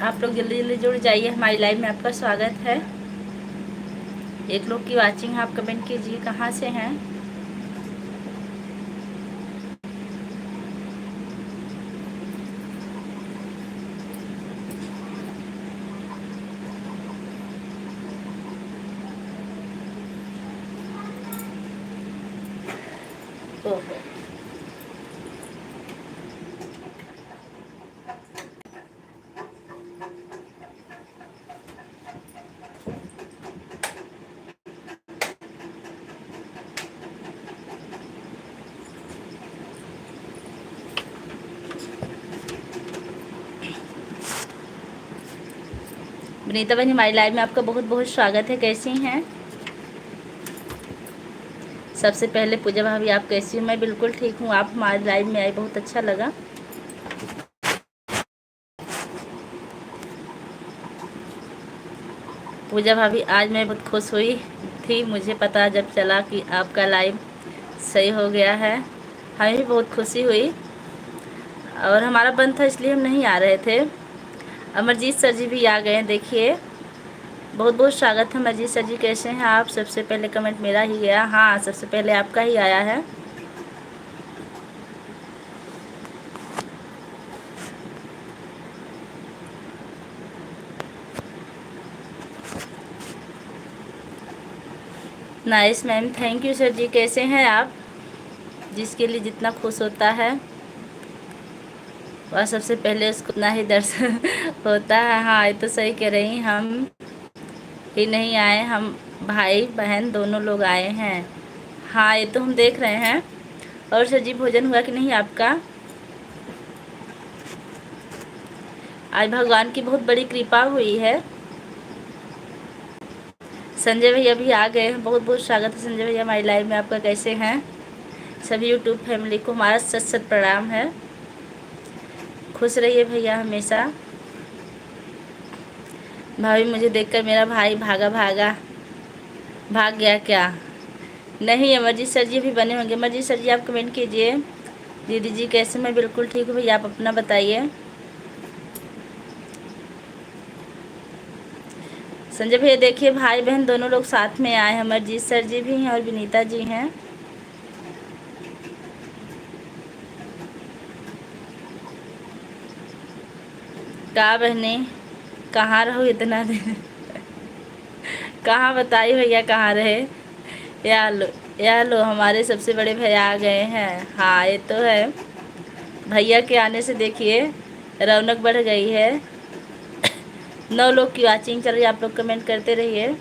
आप लोग जल्दी जल्दी जुड़ जाइए, हमारी लाइव में आपका स्वागत है। एक लोग की वाचिंग, आप कमेंट कीजिए कहाँ से हैं। ओहो, विनीता बहन, हमारी लाइव में आपका बहुत बहुत स्वागत है। कैसी हैं? सबसे पहले पूजा भाभी, आप कैसी हो? मैं बिल्कुल ठीक हूँ। आप हमारी लाइव में आए, बहुत अच्छा लगा। पूजा भाभी, आज मैं बहुत खुश हुई थी, मुझे पता जब चला कि आपका लाइव सही हो गया है। हमें भी बहुत खुशी हुई, और हमारा बंद था इसलिए हम नहीं आ रहे थे। अमरजीत सर जी भी आ गए हैं, देखिए। बहुत बहुत स्वागत है अमरजीत सर जी, कैसे हैं आप? सबसे पहले कमेंट मेरा ही गया। हाँ, सबसे पहले आपका ही आया है। Nice ma'am, thank you sir जी। कैसे हैं आप? जिसके लिए जितना खुश होता है वह सबसे पहले उसको उतना ही दर्शन होता है। हाँ, ये तो सही कह रही, हम ही नहीं आए, हम भाई बहन दोनों लोग आए हैं। हाँ, ये तो हम देख रहे हैं। और सर जी, भोजन हुआ कि नहीं आपका? आज भगवान की बहुत बड़ी कृपा हुई है। संजय भैया भी आ गए हैं, बहुत बहुत स्वागत है संजय भैया हमारी लाइव में आपका। कैसे हैं? सभी यूट्यूब फैमिली को हमारा सत सत प्रणाम है। खुश रहिए भैया हमेशा। भाभी, मुझे देखकर मेरा भाई भागा भागा भाग गया क्या? नहीं, अमरजीत सर जी भी बने होंगे। अमरजीत सर जी, आप कमेंट कीजिए। दीदी जी कैसे? मैं बिल्कुल ठीक हूँ भैया, आप अपना बताइए। संजय भैया देखिए, भाई बहन दोनों लोग साथ में आए हैं। अमरजीत सर जी भी हैं और विनीता जी हैं। का बहने, कहाँ रहो इतना दिन? कहाँ बताइए भैया, कहाँ रहे? या लो हमारे सबसे बड़े भैया आ गए हैं। हाँ, ये तो है। भैया के आने से देखिए रौनक बढ़ गई है। 9 लोग की वाचिंग चल रही है, आप लोग कमेंट करते रहिए।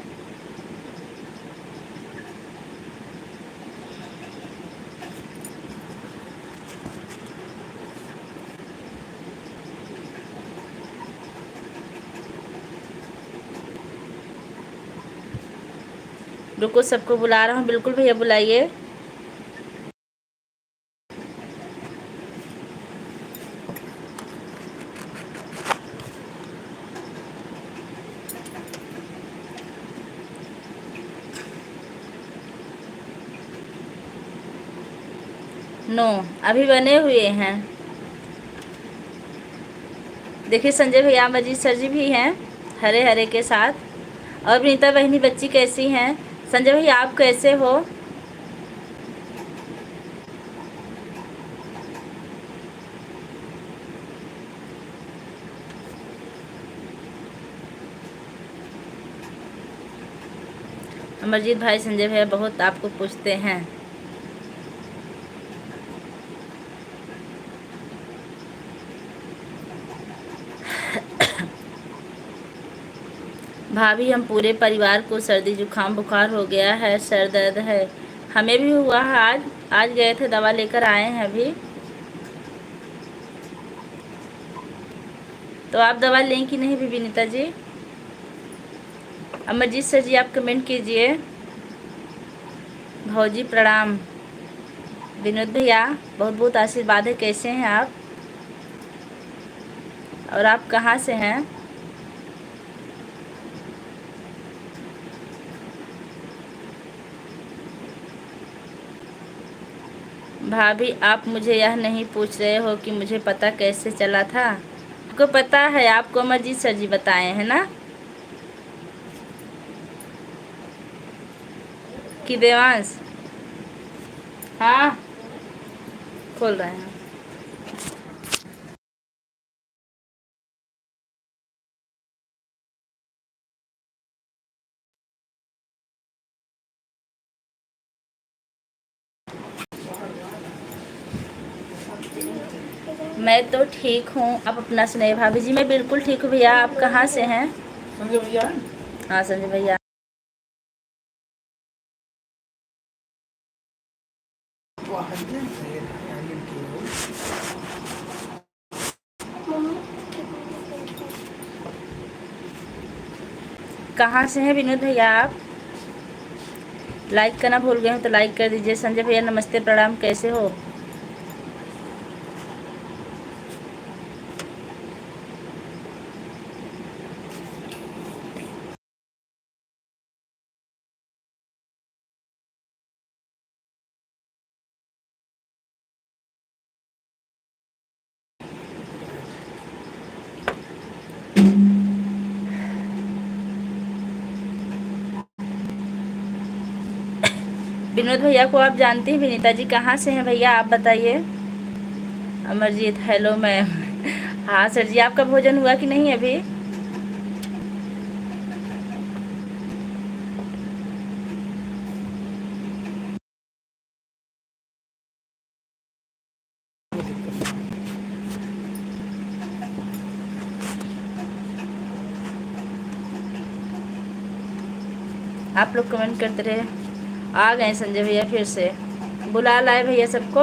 रुको, सबको बुला रहा हूँ। बिल्कुल भैया, बुलाइए। नो, अभी बने हुए हैं। देखिए संजय भैया, अमरजीत सर जी भी हैं हरे हरे के साथ। और विनीता बहनी बच्ची कैसी हैं? संजय भैया, आप कैसे हो? अमरजीत भाई, संजय भैया बहुत आपको पूछते हैं। भाभी हम पूरे परिवार को सर्दी जुकाम बुखार हो गया है, सर दर्द है। हमें भी हुआ है। आज आज गए थे, दवा लेकर आए हैं अभी। तो आप दवा लें कि नहीं भी विनीता जी? अमरजीत सर जी आप कमेंट कीजिए। भौजी प्रणाम। विनोद भैया बहुत बहुत आशीर्वाद है। कैसे हैं आप और आप कहाँ से हैं? भाभी आप मुझे यह नहीं पूछ रहे हो कि मुझे पता कैसे चला था? आपको पता है, आपको अमरजीत सर जी बताए हैं ना कि देवांश? हाँ, खोल रहे हैं। मैं तो ठीक हूँ, आप अपना सुनाइए। भाभी जी मैं बिल्कुल ठीक हूँ भैया। आप कहाँ से हैं? संजय भैया। हाँ संजय भैया। कहाँ से हैं विनोद भैया आप? लाइक करना भूल गए हो तो लाइक कर दीजिए। संजय भैया नमस्ते प्रणाम, कैसे हो? विनोद भैया को आप जानती हैं? विनीता जी कहाँ से हैं भैया आप बताइए। Amarjeet hello ma'am. हाँ सर जी, आपका भोजन हुआ कि नहीं अभी? आप लोग कमेंट करते रहे। आ गए संजय भैया फिर से। बुला लाए भैया सबको।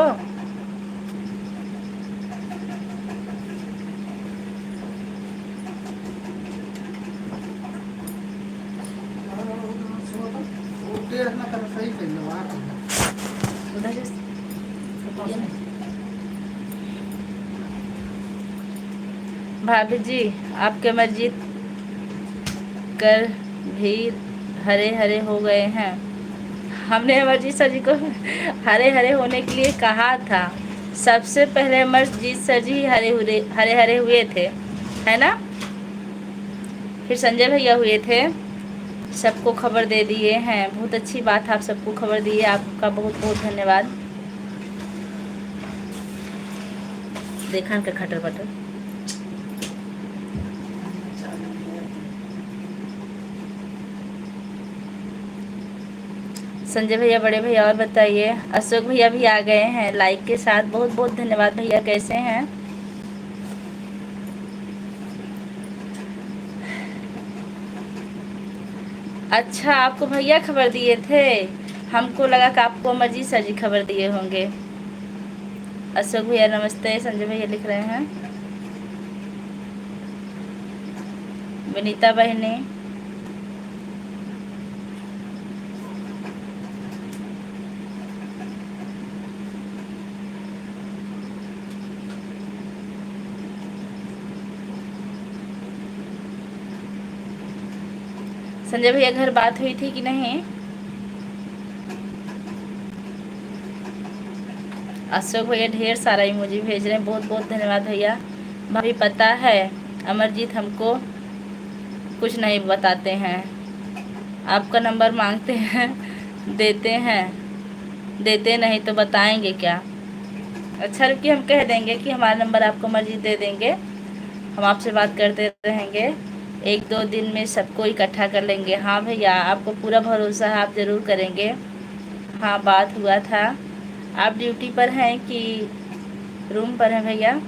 उधर से भाभी जी आपके मस्जिद कर भी हरे हरे हो गए हैं। हमने अमरजीत सर जी को हरे हरे होने के लिए कहा था। सबसे पहले अमरजीत सर जी हरे हरे हुए थे, है ना? फिर संजय भैया हुए थे। सबको खबर दे दिए हैं। बहुत अच्छी बात, आप सबको खबर दिए, आपका बहुत बहुत धन्यवाद। देखा का खटर पटर। संजय भैया, बड़े भैया, और बताइए। अशोक भैया भी आ गए हैं लाइक के साथ, बहुत बहुत धन्यवाद भैया। कैसे हैं? अच्छा, आपको भैया खबर दिए थे? हमको लगा कि आपको अमरजीत सर जी खबर दिए होंगे। अशोक भैया नमस्ते। संजय भैया लिख रहे हैं। विनीता बहनी, संजय भैया घर बात हुई थी कि नहीं? अशोक भैया ढेर सारा इमोजी भेज रहे हैं, बहुत बहुत धन्यवाद भैया। भाभी पता है अमरजीत हमको कुछ नहीं बताते हैं। आपका नंबर मांगते हैं, देते हैं, देते नहीं तो बताएंगे क्या? अच्छा रुकिए, हम कह देंगे कि हमारा नंबर आपको अमरजीत दे देंगे। हम आपसे बात करते रहेंगे। 1-2 दिन में सबको इकट्ठा कर लेंगे। हाँ भैया, आपको पूरा भरोसा है, आप ज़रूर करेंगे। हाँ बात हुआ था। आप ड्यूटी पर हैं कि रूम पर हैं भैया?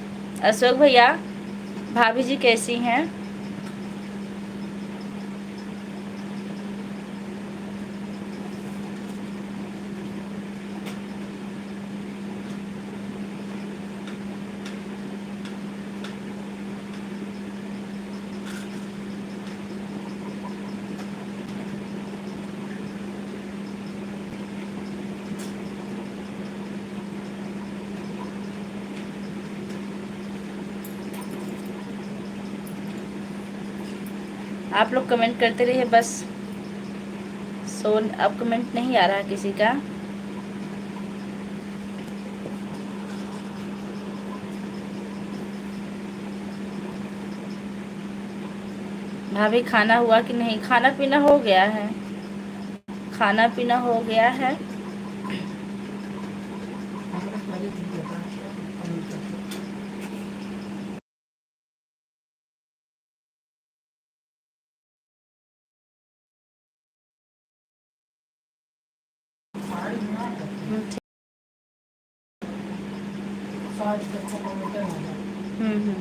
अशोक भैया भाभी जी कैसी हैं? आप लोग कमेंट करते रहिए बस। अब कमेंट नहीं आ रहा किसी का। भाभी खाना हुआ कि नहीं? खाना पीना हो गया है, खाना पीना हो गया है। हम्म।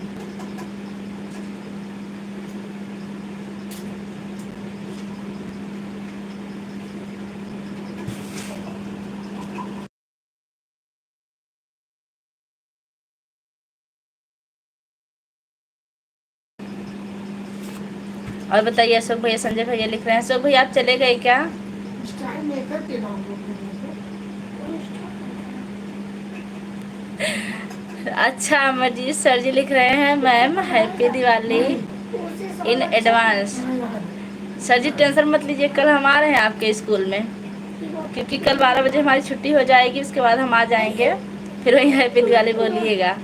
और बताइए, अशोक भैया संजय भैया लिख रहे हैं। अशोक भैया आप चले गए क्या? अच्छा, अमरजीत सर जी लिख रहे हैं, ma'am happy Diwali in advance. Sir ji tension मत लीजिए, कल हम आ रहे हैं आपके स्कूल में, क्योंकि कल 12 बजे हमारी छुट्टी हो जाएगी, उसके बाद हम आ जाएंगे, फिर वहीं हैप्पी दिवाली बोलिएगा।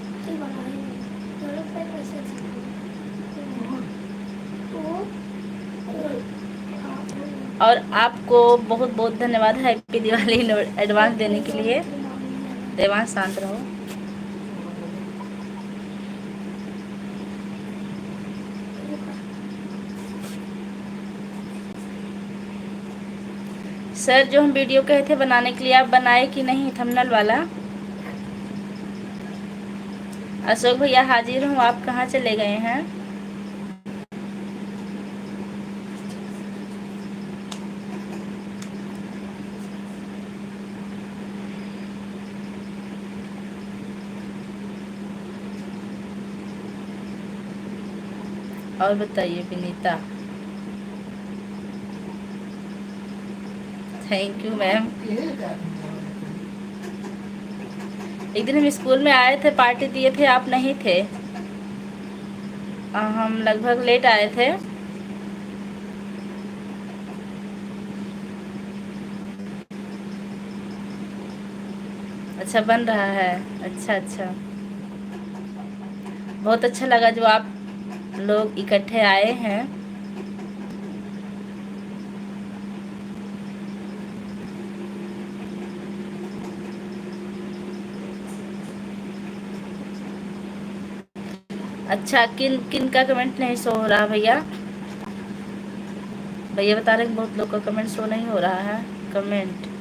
और आपको बहुत बहुत धन्यवाद हैप्पी दिवाली एडवांस देने के लिए। देवांश शांत रहो। सर जो हम वीडियो कहे थे बनाने के लिए, आप बनाए कि नहीं थंबनेल वाला? अशोक भैया हाजिर हूँ, आप कहाँ चले गए हैं? और बताइए विनीता। Thank you ma'am. एक दिन हम स्कूल में आए थे, पार्टी दिए थे, आप नहीं थे। हम लगभग लेट आए थे। अच्छा बन रहा है, अच्छा अच्छा। बहुत अच्छा लगा जो आप लोग इकट्ठे आए हैं। अच्छा, किन किन का कमेंट नहीं शो हो रहा भैया? भैया बता रहे हैं बहुत लोग का कमेंट शो नहीं हो रहा है। कमेंट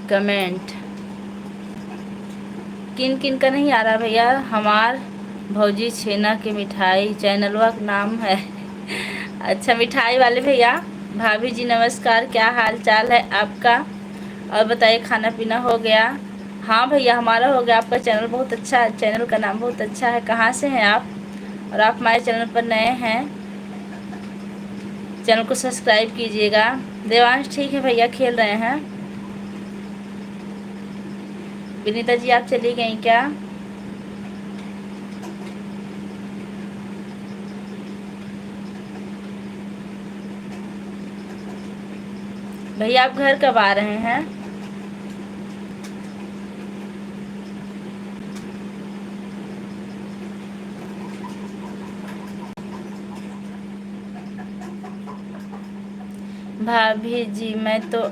कमेंट किन किन का नहीं आ रहा भैया? हमार भौजी छेना के मिठाई चैनलवा का नाम है। अच्छा मिठाई वाले भैया। भाभी जी नमस्कार, क्या हाल चाल है आपका? और बताइए खाना पीना हो गया? हाँ भैया हमारा हो गया। आपका चैनल बहुत अच्छा है, चैनल का नाम बहुत अच्छा है। कहाँ से हैं आप? और आप हमारे चैनल पर नए हैं, चैनल को सब्सक्राइब कीजिएगा। देवांश ठीक है भैया, खेल रहे हैं। विनीता जी आप चली गई क्या? भैया आप घर कब आ रहे हैं? भाभी जी मैं तो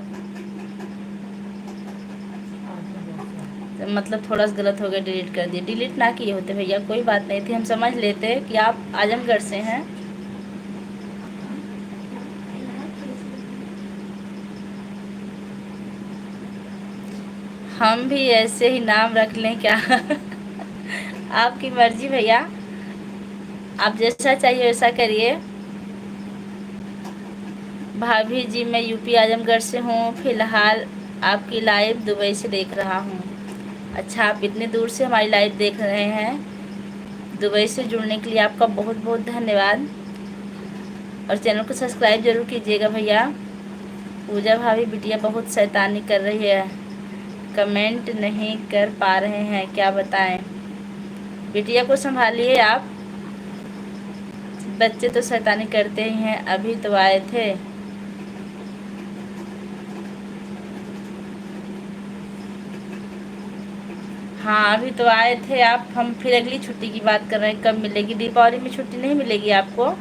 मतलब थोड़ा सा गलत हो गया, डिलीट कर दिए। डिलीट ना किए होते भैया, कोई बात नहीं थी, हम समझ लेते कि आप आजमगढ़ से हैं। हम भी ऐसे ही नाम रख लें क्या? आपकी मर्जी भैया, आप जैसा चाहिए वैसा करिए। भाभी जी मैं यूपी आजमगढ़ से हूँ, फिलहाल आपकी लाइव दुबई से देख रहा हूँ। अच्छा, आप इतने दूर से हमारी लाइव देख रहे हैं। दुबई से जुड़ने के लिए आपका बहुत बहुत धन्यवाद। और चैनल को सब्सक्राइब जरूर कीजिएगा भैया। पूजा भाभी बिटिया बहुत शैतानी कर रही है, कमेंट नहीं कर पा रहे हैं, क्या बताएं। बिटिया को संभालिए आप, बच्चे तो शैतानी करते ही हैं। अभी तो आए थे। हाँ अभी तो आए थे आप। हम फिर अगली छुट्टी की बात कर रहे हैं, कब मिलेगी? दीपावली में छुट्टी नहीं मिलेगी आपको?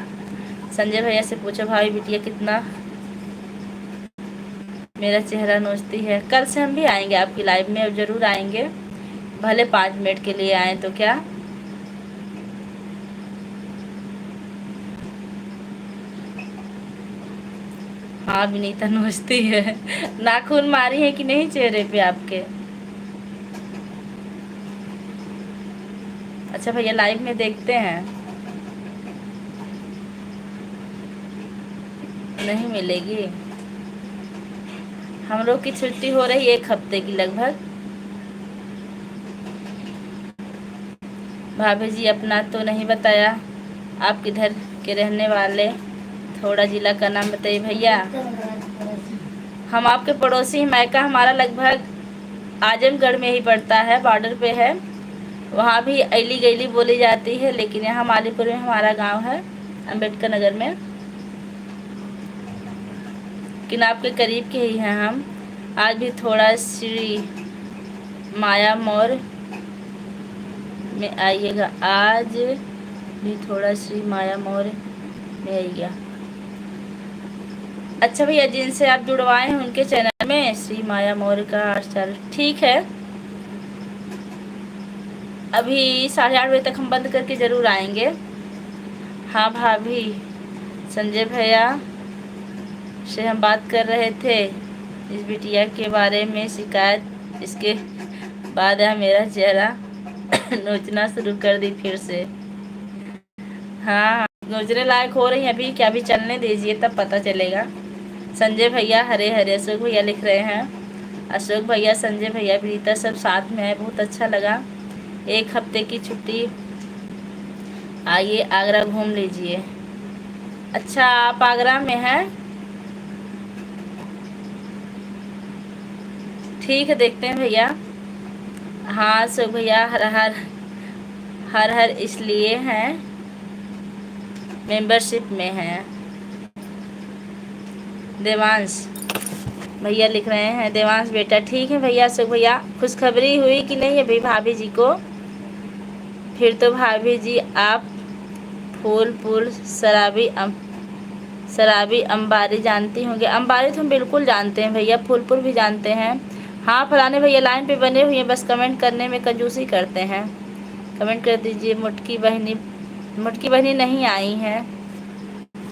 संजय भैया से पूछो भाभी बिटिया कितना मेरा चेहरा नोचती है। कल से हम भी आएंगे आपकी लाइव में, और ज़रूर आएंगे, भले 5 मिनट के लिए आए तो क्या। हाँ विनीता नोचती है। नाखून मारी है कि नहीं चेहरे पे आपके? अच्छा भैया लाइव में देखते हैं। नहीं मिलेगी? हम लोग की छुट्टी हो रही 1 हफ्ते की लगभग। भाभी जी अपना तो नहीं बताया, आप किधर के रहने वाले? थोड़ा जिला का नाम बताइए भैया। हम आपके पड़ोसी हैं। मायका हमारा लगभग आजमगढ़ में ही पड़ता है, बॉर्डर पे है। वहाँ भी अली गैली बोली जाती है, लेकिन यहाँ मालीपुर में हमारा गांव है, अम्बेडकर नगर में। लेकिन आपके करीब के ही हैं हम। आज भी थोड़ा श्री माया मोर में आइएगा, आज भी थोड़ा श्री माया मोर में आइएगा। अच्छा भैया, जिनसे आप जुड़वाए हैं उनके चैनल में श्री माया मौर्य का चैनल, ठीक है। अभी 8:30 बजे तक हम बंद करके ज़रूर आएंगे। हाँ भाभी, संजय भैया से हम बात कर रहे थे इस बिटिया के बारे में, शिकायत। इसके बाद मेरा चेहरा नोचना शुरू कर दी फिर से। हाँ नोचने लायक हो रही हैं अभी क्या? अभी चलने दीजिए तब पता चलेगा। संजय भैया हरे हरे, अशोक भैया लिख रहे हैं। अशोक भैया, संजय भैया, प्रीता सब साथ में है, बहुत अच्छा लगा। 1 हफ्ते की छुट्टी, आइए आगरा घूम लीजिए। अच्छा आप आगरा में हैं? ठीक है देखते हैं भैया। हाँ अशोक भैया हर हर हर हर इसलिए हैं मेंबरशिप में हैं। देवांश भैया लिख रहे हैं, देवांश बेटा, ठीक है भैया। अशोक भैया खुशखबरी हुई कि नहीं अभी भाभी जी को? फिर तो भाभी जी आप फूलपुर शराबी अंबारी जानती होंगे। अंबारी तो हम बिल्कुल जानते हैं भैया, फूलपुर भी जानते हैं। हाँ फलाने भैया लाइन पे बने हुए हैं, बस कमेंट करने में कंजूसी करते हैं। कमेंट कर दीजिए। मुटकी बहनी नहीं आई हैं।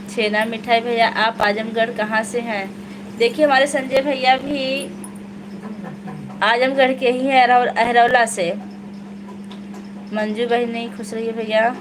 छेना मिठाई भैया, आप आजमगढ़ कहाँ से हैं? देखिए हमारे संजय भैया भी आजमगढ़ के ही हैं, अहरौला से। मंजू बहनी खुश रहिए भैया।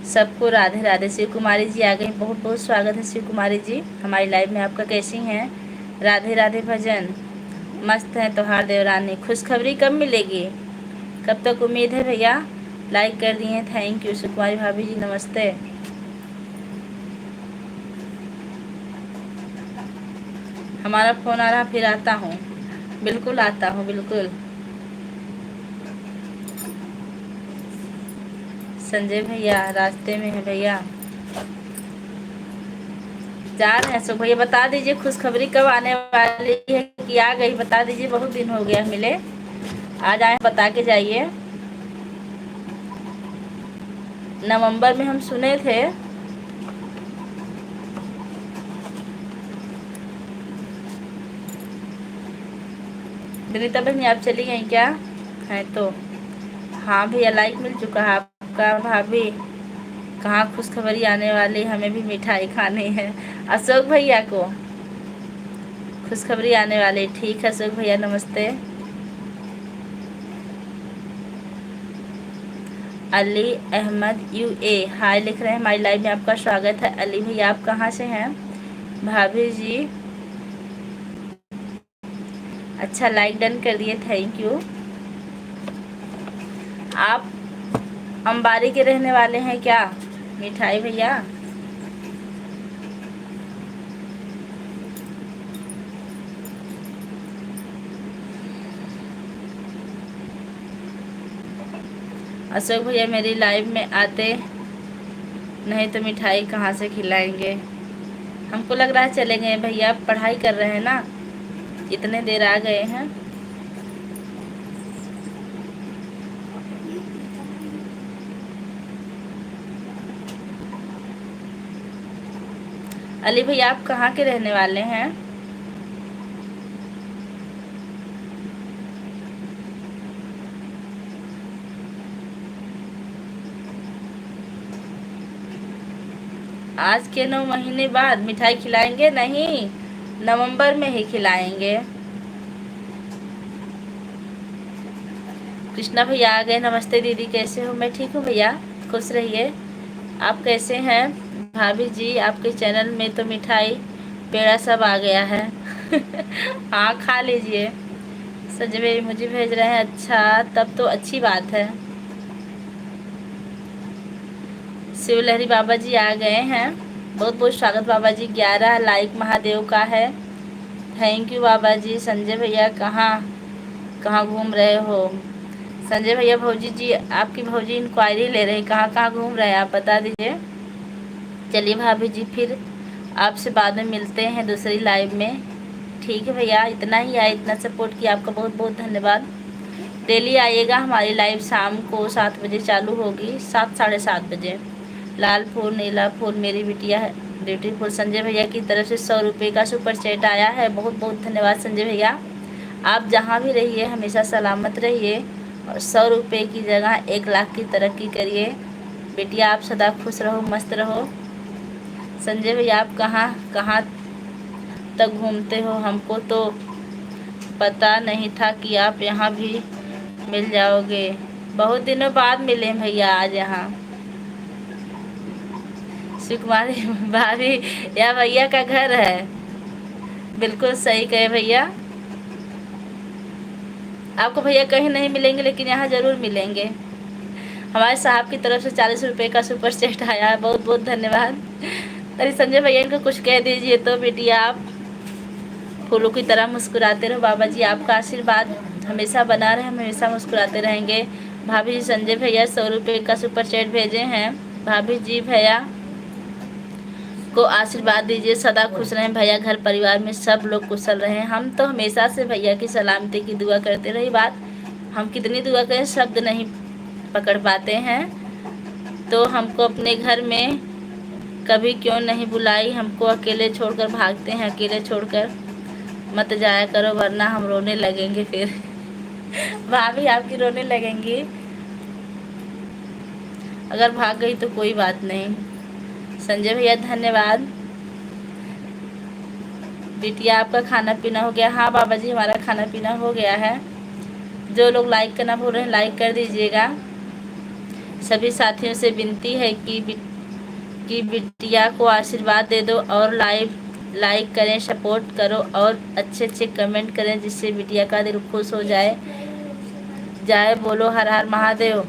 सबको राधे राधे। शिव कुमारी जी आ गई, बहुत बहुत स्वागत है शिव कुमारी जी हमारी लाइव में आपका। कैसी हैं? राधे राधे भजन मस्त है। त्योहार देवरानी, खुशखबरी कब मिलेगी? कब तक उम्मीद है भैया? लाइक कर दिए, थैंक यू। शिव कुमारी भाभी जी नमस्ते। हमारा फ़ोन आ रहा, फिर आता हूँ, बिल्कुल आता हूँ, बिल्कुल। संजय भैया रास्ते में है भैया, जा रहे हैं। सो भैया बता दीजिए खुशखबरी कब आने वाली है, कि आ गई बता दीजिए, बहुत दिन हो गया मिले। आ जाए बता के जाइए। नवंबर में हम सुने थे। विनीता बहनी आप चली गई क्या है तो? हाँ भैया लाइक मिल चुका है आपका। भाभी कहाँ खुशखबरी आने वाली, हमें भी मिठाई खानी है। अशोक भैया को खुशखबरी आने वाली। ठीक है अशोक भैया नमस्ते। अली अहमद यूए हाय लिख रहे हैं। हमारी लाइव में आपका स्वागत है। अली भैया आप कहाँ से हैं? भाभी जी अच्छा लाइक डन कर दिए, थैंक यू। आप अंबारी के रहने वाले हैं क्या मिठाई भैया? अशोक भैया मेरी लाइव में आते नहीं तो मिठाई कहाँ से खिलाएंगे? हमको लग रहा है चले गए भैया, पढ़ाई कर रहे हैं ना, इतने देर आ गए हैं। अली भैया आप कहाँ के रहने वाले हैं? आज के 9 महीने बाद मिठाई खिलाएंगे? नहीं, नवंबर में ही खिलाएंगे। कृष्णा भैया आ गए, नमस्ते दीदी कैसे हो? मैं ठीक हूँ भैया, खुश रहिए। आप कैसे हैं? भाभी जी आपके चैनल में तो मिठाई पेड़ा सब आ गया है। हाँ खा लीजिए। संजय मुझे भेज रहे हैं, अच्छा तब तो अच्छी बात है। शिवलहरी बाबा जी आ गए हैं, बहुत बहुत स्वागत बाबा जी। 11 लाइक महादेव का है, थैंक यू बाबा जी। संजय भैया कहाँ कहाँ घूम रहे हो? संजय भैया भौजी जी आपकी भौजी इंक्वायरी ले रही, कहाँ कहाँ घूम रहे हैं आप बता दीजिए। चलिए भाभी जी फिर आपसे बाद में मिलते हैं दूसरी लाइव में। ठीक है भैया, इतना ही है, इतना सपोर्ट किया आपका बहुत बहुत धन्यवाद। डेली आइएगा, हमारी लाइव शाम को 7 बजे चालू होगी, 7 साढ़े 7 बजे। लाल फूल नीला फूल मेरी बिटिया है ब्यूटीफुल। संजय भैया की तरफ से 100 रुपये का सुपर चैट आया है, बहुत बहुत धन्यवाद संजय भैया। आप जहाँ भी रहिए हमेशा सलामत रहिए और 100 रुपये की जगह 1 लाख की तरक्की करिए। बेटिया आप सदा खुश रहो, मस्त रहो। संजय भैया आप कहाँ कहाँ तक घूमते हो? हमको तो पता नहीं था कि आप यहाँ भी मिल जाओगे। बहुत दिनों बाद मिले भैया आज यहाँ। सुकुमारी भाभी या भैया का घर है, बिल्कुल सही कहे भैया। आपको भैया कहीं नहीं मिलेंगे लेकिन यहाँ ज़रूर मिलेंगे। हमारे साहब की तरफ से 40 रुपये का सुपर चैट आया है, बहुत बहुत धन्यवाद। अरे संजय भैया इनको कुछ कह दीजिए तो। बेटिया आप फूलों की तरह मुस्कुराते रहो, बाबा जी आपका आशीर्वाद हमेशा बना रहे, हम हमेशा मुस्कुराते रहेंगे। भाभी जी संजय भैया 100 रुपये का सुपर चैट भेजे हैं। भाभी जी भैया को आशीर्वाद दीजिए, सदा खुश रहें भैया, घर परिवार में सब लोग कुशल रहें। हम तो हमेशा से भैया की सलामती की दुआ करते रही बात, हम कितनी दुआ करें शब्द नहीं पकड़ पाते हैं। तो हमको अपने घर में कभी क्यों नहीं बुलाई, हमको अकेले छोड़कर भागते हैं, अकेले छोड़कर मत जाया करो वरना हम रोने लगेंगे फिर। भाभी आपकी रोने लगेंगी, अगर भाग गई तो कोई बात नहीं। संजय भैया धन्यवाद। बिटिया आपका खाना पीना हो गया? हाँ बाबा जी हमारा खाना पीना हो गया है। जो लोग लाइक करना भूल रहे हैं लाइक कर दीजिएगा। सभी साथियों से विनती है कि बिटिया को आशीर्वाद दे दो और लाइक करें, सपोर्ट करो और अच्छे अच्छे कमेंट करें जिससे बिटिया का दिल खुश हो जाए। बोलो हर हर महादेव।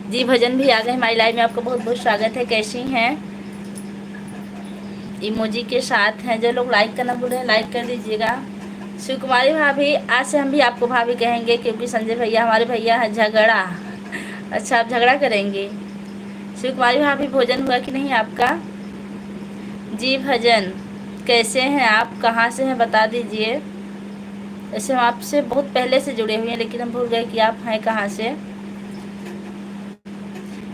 जी भजन भी आ गए हमारी लाइव में, आपका बहुत बहुत स्वागत है। कैसी हैं? इमोजी के साथ हैं। जो लोग लाइक करना भूल रहे हैं लाइक कर दीजिएगा। शिव कुमारी भाभी आज से हम भी आपको भाभी कहेंगे क्योंकि संजय भैया हमारे भैया है। झगड़ा? अच्छा आप झगड़ा करेंगे। शिव कुमारी भाभी भोजन हुआ कि नहीं आपका? जी भजन कैसे हैं आप, कहाँ से हैं बता दीजिए। वैसे हम आपसे बहुत पहले से जुड़े हुए हैं लेकिन हम भूल गए कि आप हैं कहाँ से।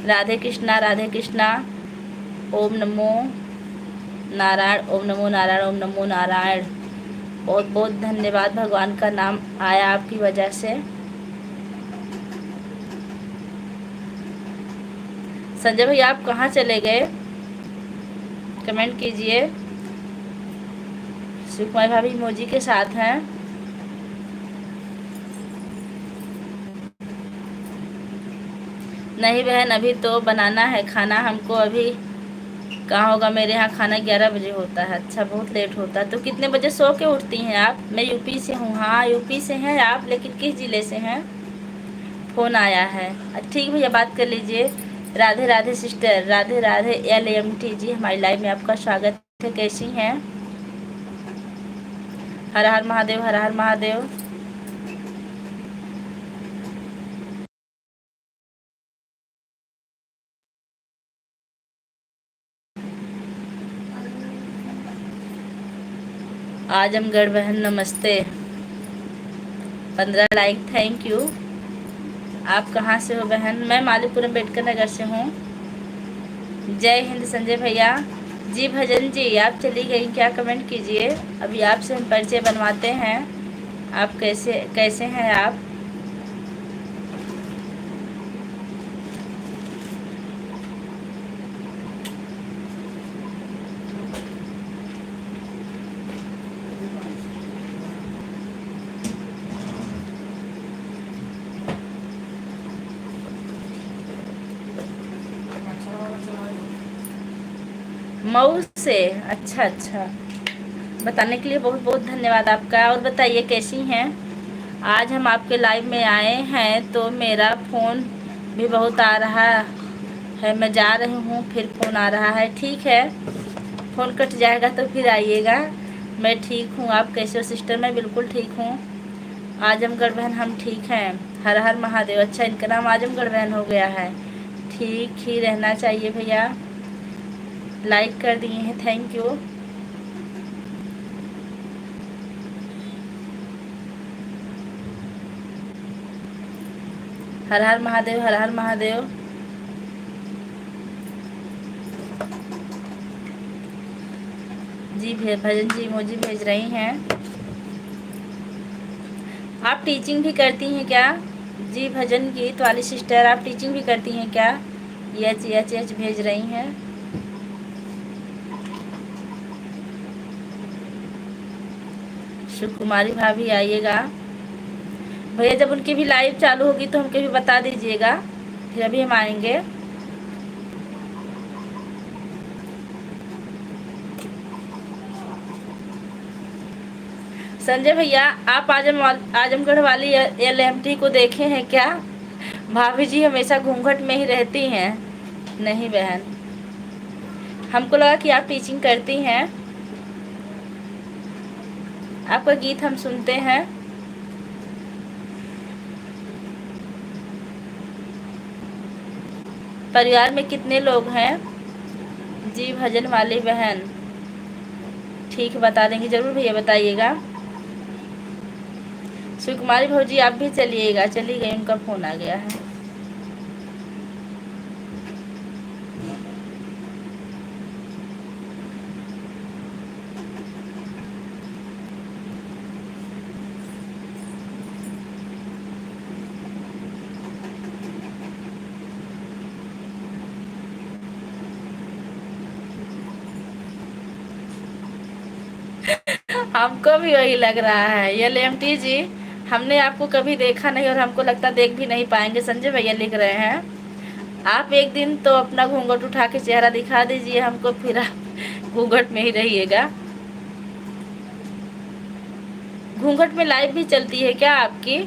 राधे कृष्णा राधे कृष्णा, ओम नमो नारायण, ओम नमो नारायण, ओम नमो नारायण। बहुत बहुत धन्यवाद, भगवान का नाम आया आपकी वजह से। संजय भैया आप कहाँ चले गए, कमेंट कीजिए। सुकुमारी भाभी इमोजी के साथ हैं। नहीं बहन, अभी तो बनाना है खाना हमको। अभी कहाँ होगा, मेरे यहाँ खाना 11 बजे होता है। अच्छा, बहुत लेट होता है। तो कितने बजे सो के उठती हैं आप? मैं यूपी से हूँ। हाँ, यूपी से हैं आप, लेकिन किस ज़िले से हैं? फ़ोन आया है। ठीक भैया, बात कर लीजिए। राधे राधे सिस्टर, राधे राधे। LMT जी, हमारी लाइव में आपका स्वागत है। कैसी हैं? हर हर महादेव, हर हर महादेव। आजमगढ़ बहन नमस्ते। 15 लाइक, थैंक यू। आप कहाँ से हो बहन? मैं मालीपुरम अम्बेडकर नगर से हूँ। जय हिंद संजय भैया। जी भजन जी, आप चली गई क्या? कमेंट कीजिए। अभी आपसे हम परिचय बनवाते हैं। आप कैसे कैसे हैं आप? मऊ से? अच्छा अच्छा, बताने के लिए बहुत बहुत धन्यवाद आपका। और बताइए कैसी हैं? आज हम आपके लाइव में आए हैं तो मेरा फ़ोन भी बहुत आ रहा है। मैं जा रही हूँ, फिर फ़ोन आ रहा है। ठीक है, फ़ोन कट जाएगा तो फिर आइएगा। मैं ठीक हूँ, आप कैसे हो सिस्टर? मैं बिल्कुल ठीक हूँ। आजमगढ़ बहन हम ठीक हैं। हर हर महादेव। अच्छा, इनका नाम आजमगढ़ बहन हो गया है। ठीक ही रहना चाहिए भैया। लाइक कर दिए हैं, थैंक यू। हर हर महादेव, हर हर महादेव। जी भजन जी इमोजी भेज रही हैं। आप टीचिंग भी करती हैं क्या? जी भजन गीत वाली सिस्टर, आप टीचिंग भी करती हैं क्या? एच एच एच भेज रही हैं। सुकुमारी भाभी आइएगा भैया। जब उनकी भी लाइव चालू होगी तो हमको भी बता दीजिएगा, फिर अभी हम आएंगे। संजय भैया, आप आजमगढ़ वाली LMT को देखे हैं क्या? भाभी जी हमेशा घूंघट में ही रहती हैं। नहीं बहन, हमको लगा कि आप टीचिंग करती हैं। आपका गीत हम सुनते हैं। परिवार में कितने लोग हैं? जी भजन वाली बहन, ठीक बता देंगे ज़रूर भैया, बताइएगा। सुकुमारी भौजी आप भी चलिएगा। चली गई, उनका फ़ोन आ गया है। हमको भी वही लग रहा है। ये LMT जी, हमने आपको कभी देखा नहीं और हमको लगता देख भी नहीं पाएंगे। संजय भैया लिख रहे हैं, आप एक दिन तो अपना घूंघट उठा के चेहरा दिखा दीजिए हमको, फिर आप घूंघट में ही रहिएगा। घूंघट में लाइव भी चलती है क्या आपकी?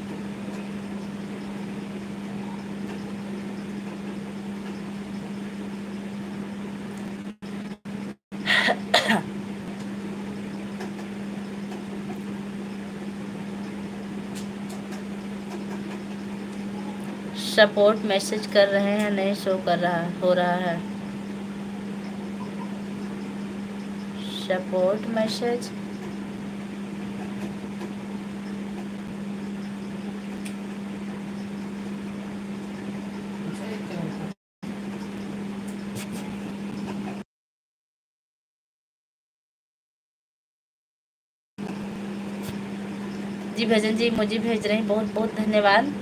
सपोर्ट मैसेज कर रहे हैं, नहीं शो कर रहा हो रहा है। सपोर्ट मैसेज जी भजन जी मुझे भेज रहे हैं, बहुत बहुत धन्यवाद।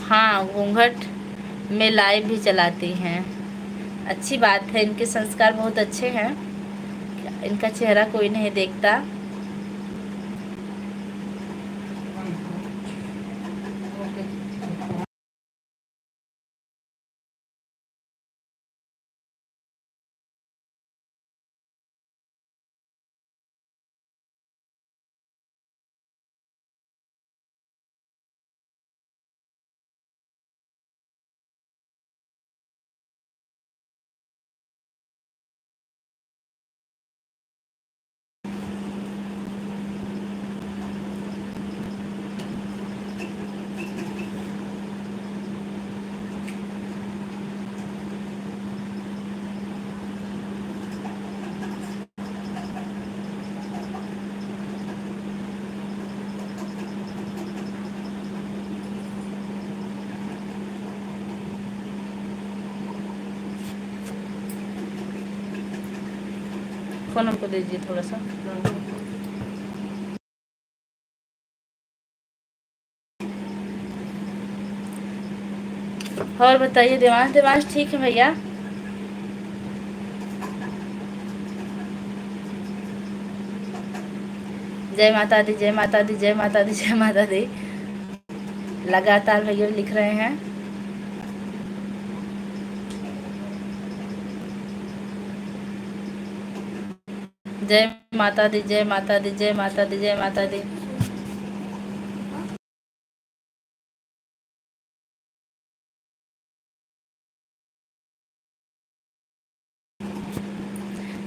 हाँ, घूंघट में लाइव भी चलाती हैं। अच्छी बात है, इनके संस्कार बहुत अच्छे हैं, इनका चेहरा कोई नहीं देखता। फोन हमको दीजिए थोड़ा सा। और बताइए देवांश, देवांश ठीक है भैया? जय माता दी, जय माता दी, जय माता दी, जय माता दी। लगातार भैया लिख रहे हैं। जय माता दी, जय माता दी, जय माता दी, जय माता दी।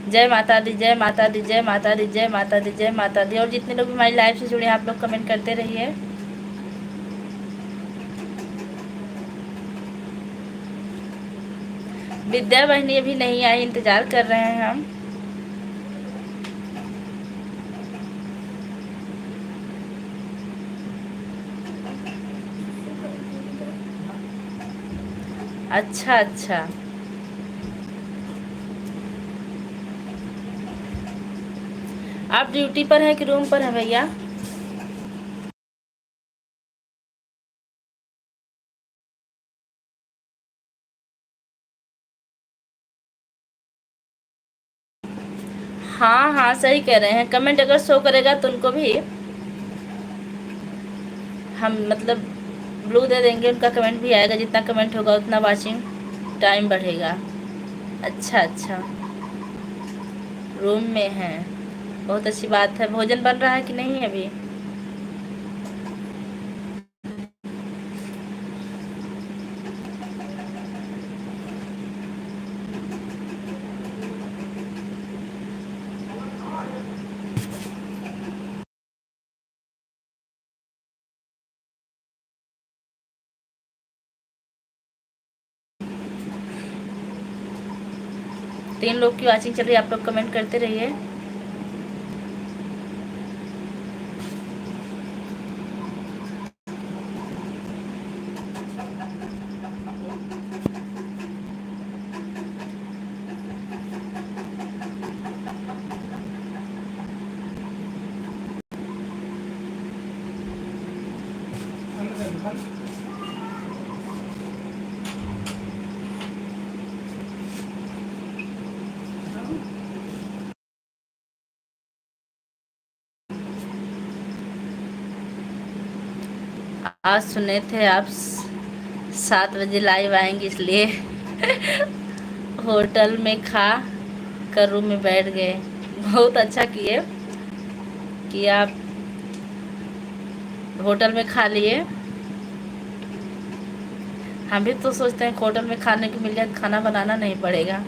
जय माता दी, जय माता दी, जय माता दी, जय माता दी, जय माता दी। और जितने लोग हमारी लाइव से जुड़े हैं, आप लोग कमेंट करते रहिए। विद्या बहनी अभी नहीं आई, इंतजार कर रहे हैं हम। अच्छा अच्छा, आप ड्यूटी पर हैं कि रूम पर हैं भैया? हाँ हाँ, सही कह रहे हैं। कमेंट अगर शो करेगा तो उनको भी हम मतलब ब्लू दे देंगे, उनका कमेंट भी आएगा। जितना कमेंट होगा उतना वाचिंग टाइम बढ़ेगा। अच्छा अच्छा, रूम में हैं, बहुत अच्छी बात है। भोजन बन रहा है कि नहीं अभी? तीन लोग की वाचिंग चल रही है, आप लोग कमेंट करते रहिए। आज सुने थे आप 7 बजे लाइव आएंगे, इसलिए होटल में खा कर रूम में बैठ गए। बहुत अच्छा किए कि आप होटल में खा लिए। हम भी तो सोचते हैं होटल में खाने को मिल जाए, खाना बनाना नहीं पड़ेगा।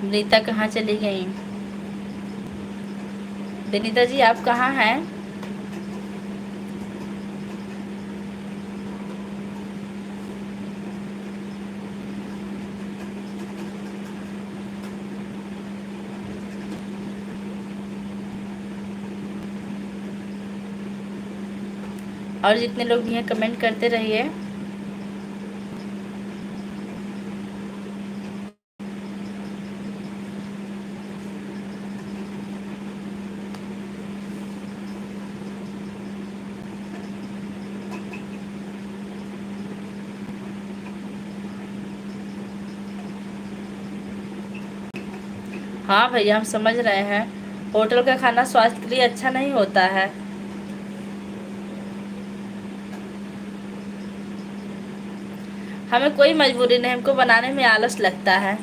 नीता कहाँ चली गई? विनीता जी आप कहाँ हैं? और जितने लोग भी हैं कमेंट करते रहिए। हाँ भैया, हम समझ रहे हैं, होटल का खाना स्वास्थ्य के लिए अच्छा नहीं होता है। हमें कोई मजबूरी नहीं, हमको बनाने में आलस लगता है।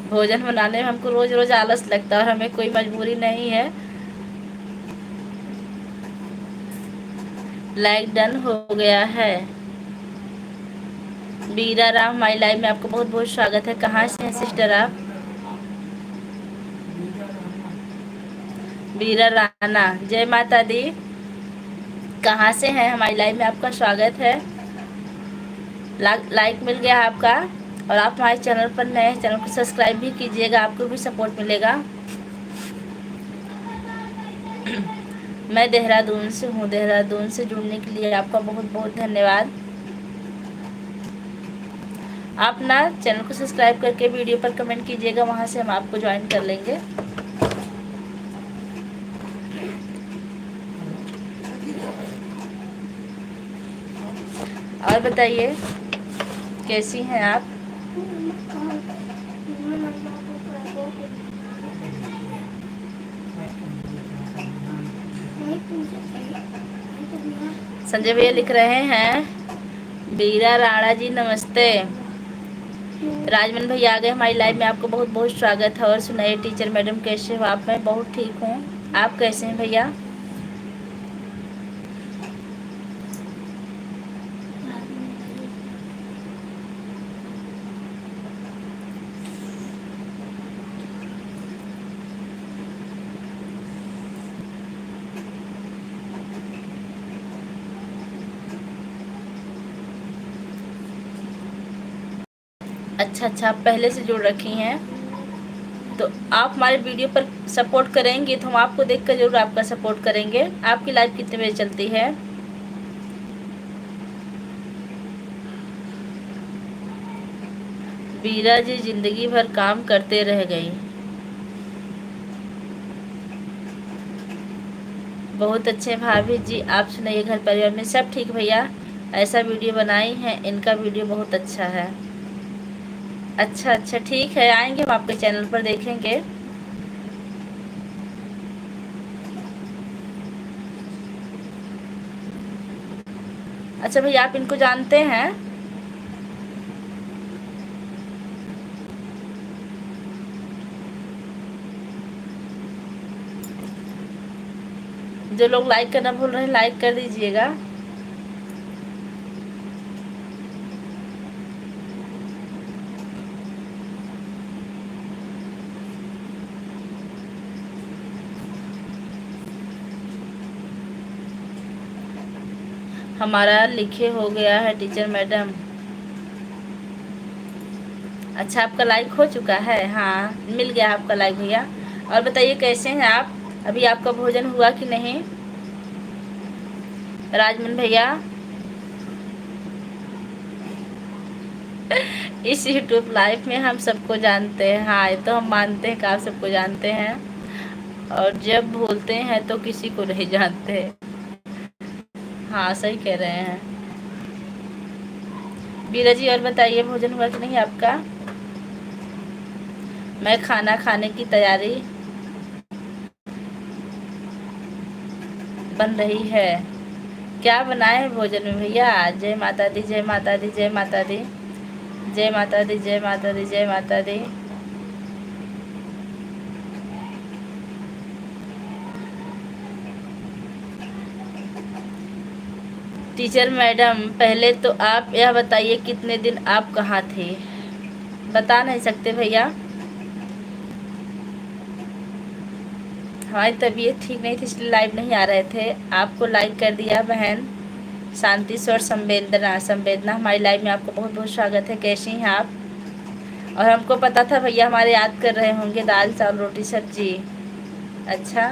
भोजन बनाने में हमको रोज रोज आलस लगता है और हमें कोई मजबूरी नहीं है। लाइक डन हो गया है। बीरा राम माई लाइफ में आपको बहुत बहुत स्वागत है। कहाँ से हैं सिस्टर आप? बीरा राना, जय माता दी। कहाँ से हैं? हमारी लाइफ में आपका स्वागत है। लाइक मिल गया आपका। और आप हमारे चैनल पर नए हैं, चैनल को सब्सक्राइब भी कीजिएगा, आपको भी सपोर्ट मिलेगा। मैं देहरादून से हूँ। देहरादून से जुड़ने के लिए आपका बहुत बहुत धन्यवाद। आप ना चैनल को सब्सक्राइब करके वीडियो पर कमेंट कीजिएगा, वहाँ से हम आपको ज्वाइन कर लेंगे। और बताइए कैसी हैं आप? संजय भैया लिख रहे हैं। बीरा राणा जी नमस्ते। राजमन भैया आ गए हमारी लाइव में, आपको बहुत बहुत स्वागत है। और सुनाइए टीचर मैडम कैसे हो आप? मैं बहुत ठीक हूँ, आप कैसे हैं भैया? अच्छा, आप पहले से जुड़ रखी हैं, तो आप हमारे वीडियो पर सपोर्ट करेंगे तो हम आपको देखकर जरूर आपका सपोर्ट करेंगे। आपकी लाइव कितने बजे चलती है? बीरा जी जिंदगी भर काम करते रह गई। बहुत अच्छे भाभी जी, आप सुनाइए घर परिवार में सब ठीक? भैया ऐसा वीडियो बनाई है, इनका वीडियो बहुत अच्छा है। अच्छा, ठीक है, आएंगे हम आपके चैनल पर देखेंगे। अच्छा भैया, आप इनको जानते हैं? जो लोग लाइक करना भूल रहे हैं लाइक कर दीजिएगा। हमारा लिखे हो गया है टीचर मैडम। अच्छा, आपका लाइक हो चुका है? हाँ, मिल गया आपका लाइक भैया। और बताइए कैसे हैं आप? अभी आपका भोजन हुआ कि नहीं? राजमन भैया इस यूट्यूब लाइव में हम सबको जानते हैं। हाँ, ये तो हम मानते हैं कि आप सबको जानते हैं, और जब भूलते हैं तो किसी को नहीं जानते। हाँ, सही कह रहे हैं बीरा जी। और बताइए भोजन हुआ कि नहीं आपका? मैं खाना खाने की तैयारी बन रही है। क्या बनाए हैं भोजन में भैया? जय माता दी, जय माता दी, जय माता दी, जय माता दी, जय माता दी, जय माता दी। टीचर मैडम, पहले तो आप यह बताइए कितने दिन आप कहाँ थे? बता नहीं सकते भैया, हमारी तबीयत ठीक नहीं थी इसलिए लाइव नहीं आ रहे थे। आपको लाइक कर दिया बहन शांति स्वर संवेदना हमारी लाइव में आपको बहुत बहुत स्वागत है। कैसी हैं आप? और हमको पता था भैया हमारे याद कर रहे होंगे। दाल चावल रोटी सब्जी। अच्छा,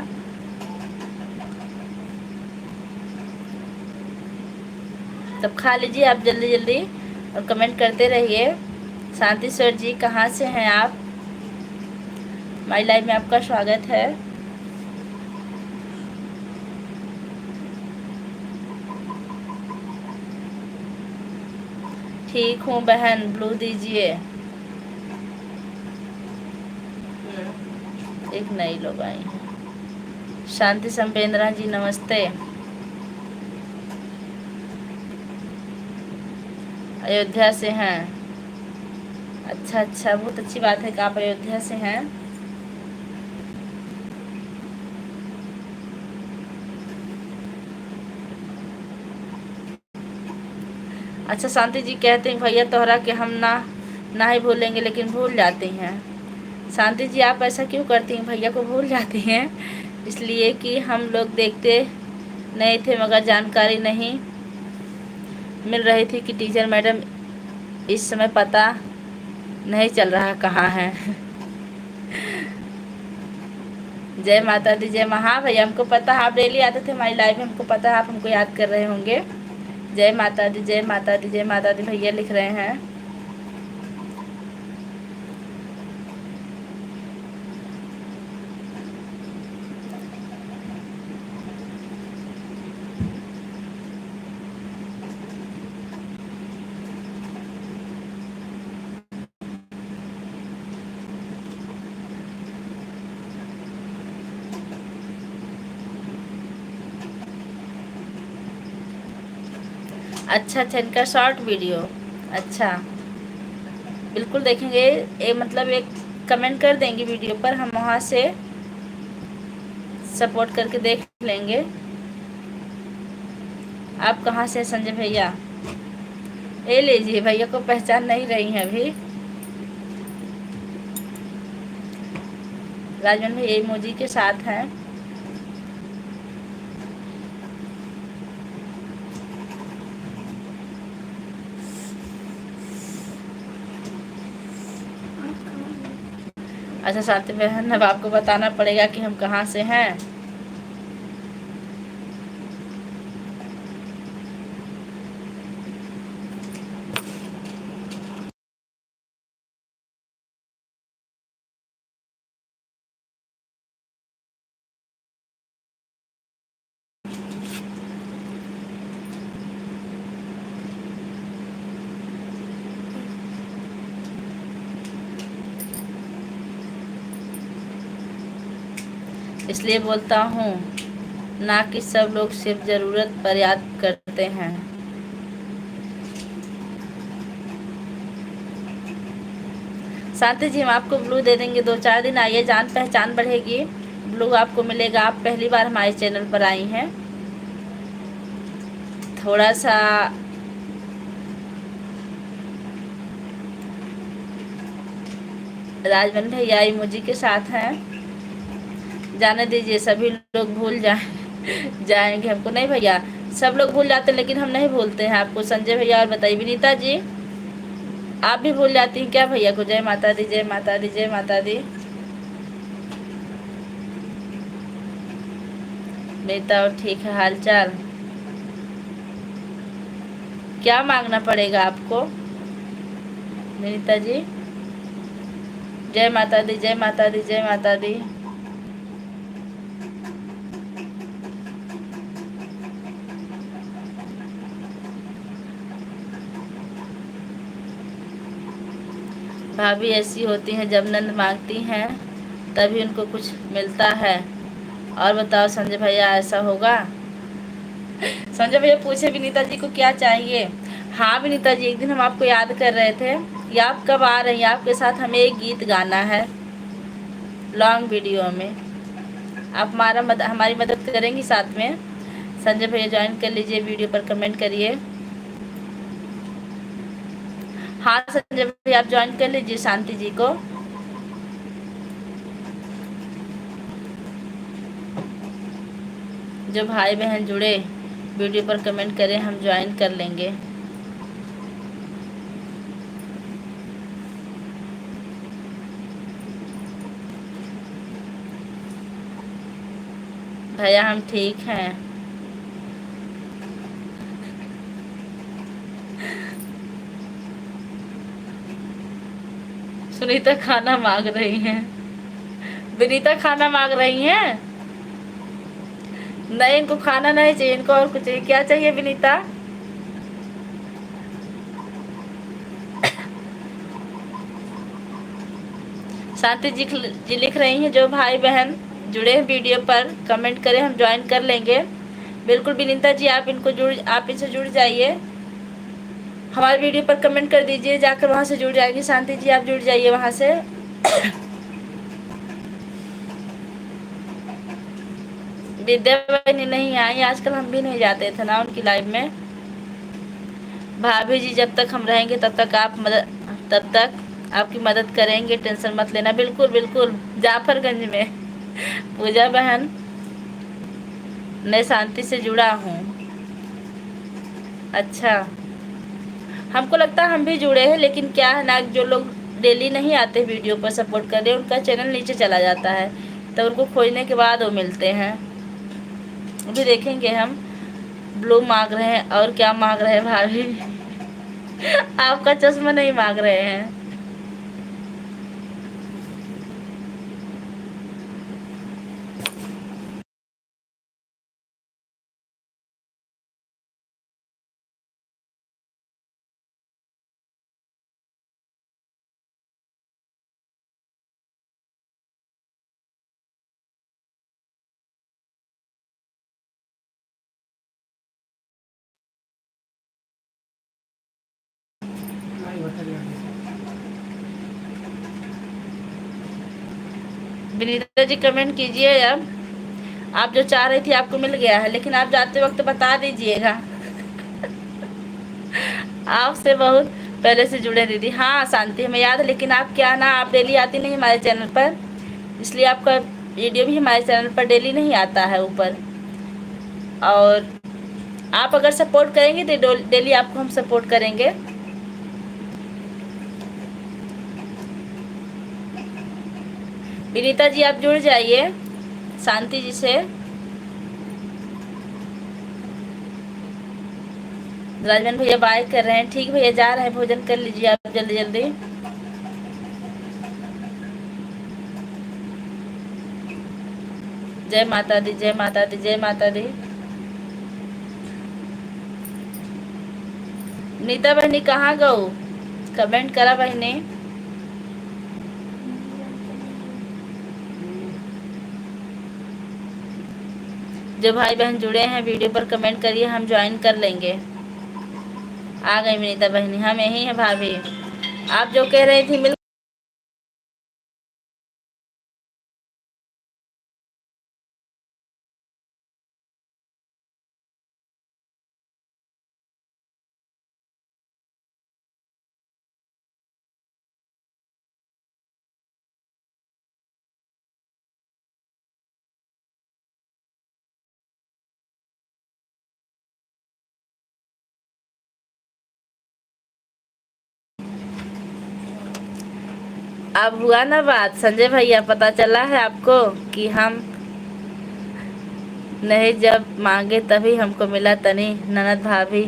तब खा लीजिए आप जल्दी जल्दी और कमेंट करते रहिए। शांति सर जी कहाँ से हैं आप? माई लाइफ में आपका स्वागत है। ठीक हूँ बहन, ब्लू दीजिए। एक नई लोग आई हैं। शांति संपेंद्रा जी नमस्ते। अयोध्या से हैं? अच्छा अच्छा, बहुत अच्छी बात है कि आप अयोध्या से हैं। अच्छा, शांति जी कहते हैं भैया तोहरा के हम ना ही भूलेंगे लेकिन भूल जाती हैं। शांति जी आप ऐसा क्यों करती हैं, भैया को भूल जाती हैं? इसलिए कि हम लोग देखते नहीं थे मगर जानकारी नहीं मिल रही थी कि टीचर मैडम इस समय पता नहीं चल रहा कहाँ है। जय माता दी, जय हाँ भैया हमको पता है, आप डेली आते थे हमारी लाइव में, हमको पता है आप हमको याद कर रहे होंगे। जय माता दी, जय माता दी, जय माता दी भैया लिख रहे हैं। अच्छा अच्छा, इनका शॉर्ट वीडियो, अच्छा बिल्कुल देखेंगे। मतलब एक कमेंट कर देंगे वीडियो पर, हम वहाँ से सपोर्ट करके देख लेंगे। आप कहाँ से संजय भैया? ये लीजिए, भैया को पहचान नहीं रही हैं अभी। राजवन भाई इमोजी के साथ हैं। अच्छा शांति बहन, अब आपको बताना पड़ेगा कि हम कहाँ से हैं। इसलिए बोलता हूँ ना कि सब लोग सिर्फ ज़रूरत पर याद करते हैं। शांति जी हम आपको ब्लू दे देंगे, 2-4 दिन आइए, जान पहचान बढ़ेगी, ब्लू आपको मिलेगा। आप पहली बार हमारे चैनल पर आई हैं, थोड़ा सा राजवन भैया इमोजी के साथ हैं। जाने दीजिए, सभी लोग भूल जाएंगे हमको। नहीं भैया, सब लोग भूल जाते हैं लेकिन हम नहीं भूलते हैं आपको। संजय भैया और बताइए, विनीता जी आप भी भूल जाती हैं क्या भैया को? जय माता दी, जय माता दी, जय माता दी। विनीता और ठीक है हाल चाल? क्या मांगना पड़ेगा आपको विनीता जी? जय माता दी, जय माता दी, जय माता दी। भाभी ऐसी होती हैं, जब नंद मांगती हैं तभी उनको कुछ मिलता है। और बताओ संजय भैया ऐसा होगा? संजय भैया पूछे विनीता जी को क्या चाहिए। हाँ विनीता जी, एक दिन हम आपको याद कर रहे थे कि आप कब आ रही हैं, आपके साथ हमें एक गीत गाना है लॉन्ग वीडियो में। आप हमारी मदद करेंगी साथ में? संजय भैया ज्वाइन कर लीजिए, वीडियो पर कमेंट करिए। हाँ संजय भैया आप ज्वाइन कर लीजिए शांति जी को। जो भाई बहन जुड़े वीडियो पर कमेंट करें, हम ज्वाइन कर लेंगे। भैया हम ठीक हैं। सुनीता खाना मांग रही हैं। विनीता खाना मांग रही हैं। नहीं, इनको खाना नहीं चाहिए, इनको और कुछ चाहिए। क्या चाहिए विनीता? शांति जी लिख रही हैं, जो भाई बहन जुड़े हैं वीडियो पर कमेंट करें, हम ज्वाइन कर लेंगे। बिल्कुल विनीता जी, आप इनसे जुड़ जाइए। हमारे वीडियो पर कमेंट कर दीजिए, जाकर वहां से जुड़ जाएंगे। शांति जी, आप जुड़ जाइए वहां से। विद्या बहनी नहीं आई, आजकल हम भी नहीं जाते थे ना उनकी लाइव में। भाभी जी, जब तक हम रहेंगे तब तक आपकी मदद करेंगे, टेंशन मत लेना। बिल्कुल बिल्कुल, जाफरगंज में। पूजा बहन, मैं शांति से जुड़ा हूँ। अच्छा, हमको लगता है हम भी जुड़े हैं, लेकिन क्या है ना, जो लोग डेली नहीं आते वीडियो पर सपोर्ट कर रहे, उनका चैनल नीचे चला जाता है, तो उनको खोजने के बाद वो मिलते हैं। अभी देखेंगे हम। ब्लू मांग रहे हैं, और क्या मांग रहे हैं भाभी? आपका चश्मा नहीं मांग रहे हैं। विनीता जी, कमेंट कीजिए। अब आप जो चाह रही थी आपको मिल गया है, लेकिन आप जाते वक्त बता दीजिएगा। आपसे बहुत पहले से जुड़े दीदी। हाँ शांति, हमें याद है, लेकिन आप क्या ना, आप डेली आती नहीं हमारे चैनल पर, इसलिए आपका वीडियो भी हमारे चैनल पर डेली नहीं आता है ऊपर। और आप अगर सपोर्ट करेंगे तो डेली आपको हम सपोर्ट करेंगे। विनीता जी, आप जुड़ जाइए शांति जी से। राजमन भैया बाय कर रहे हैं। ठीक भैया, जा रहे हैं, भोजन कर लीजिए आप जल्दी जल्दी। जय माता दी, जय माता दी, जय माता दी। नीता बहनी कहाँ गऊ? कमेंट करा बहनी। जो भाई बहन जुड़े हैं वीडियो पर कमेंट करिए, हम ज्वाइन कर लेंगे। आ गई विनीता बहनी, हम यही हैं भाभी। आप जो कह रही थी मिल। अब हुआ ना बात संजय भैया, पता चला है आपको कि हम नहीं जब मांगे तभी हमको मिला तनी ननद भाभी।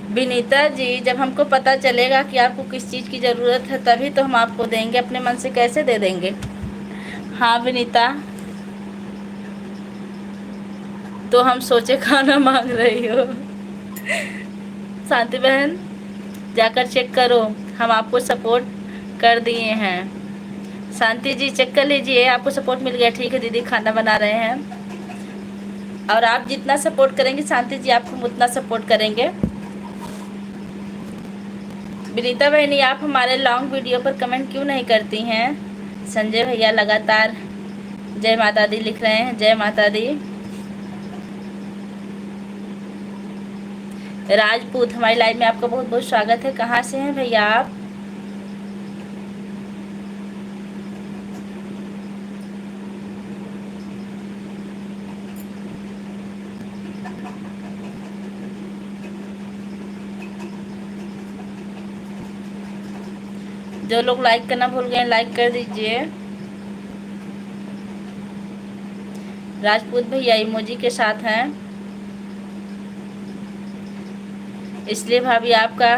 विनीता जी, जब हमको पता चलेगा कि आपको किस चीज़ की ज़रूरत है तभी तो हम आपको देंगे, अपने मन से कैसे दे देंगे। हाँ विनीता, तो हम सोचे खाना मांग रही हो। शांति बहन, जाकर चेक करो, हम आपको सपोर्ट कर दिए हैं। शांति जी, चेक कर लीजिए, आपको सपोर्ट मिल गया। ठीक है दीदी, खाना बना रहे हैं। और आप जितना सपोर्ट करेंगे शांति जी, आपको हम उतना सपोर्ट करेंगे। विनीता बहनी, आप हमारे लॉन्ग वीडियो पर कमेंट क्यों नहीं करती हैं? संजय भैया लगातार जय माता दी लिख रहे हैं। जय माता दी। राजपूत, हमारी लाइव में आपका बहुत बहुत स्वागत है। कहाँ से हैं भैया आप? जो लोग लाइक करना भूल गए लाइक कर दीजिए। राजपूत भैया इमोजी के साथ हैं, इसलिए भाभी आपका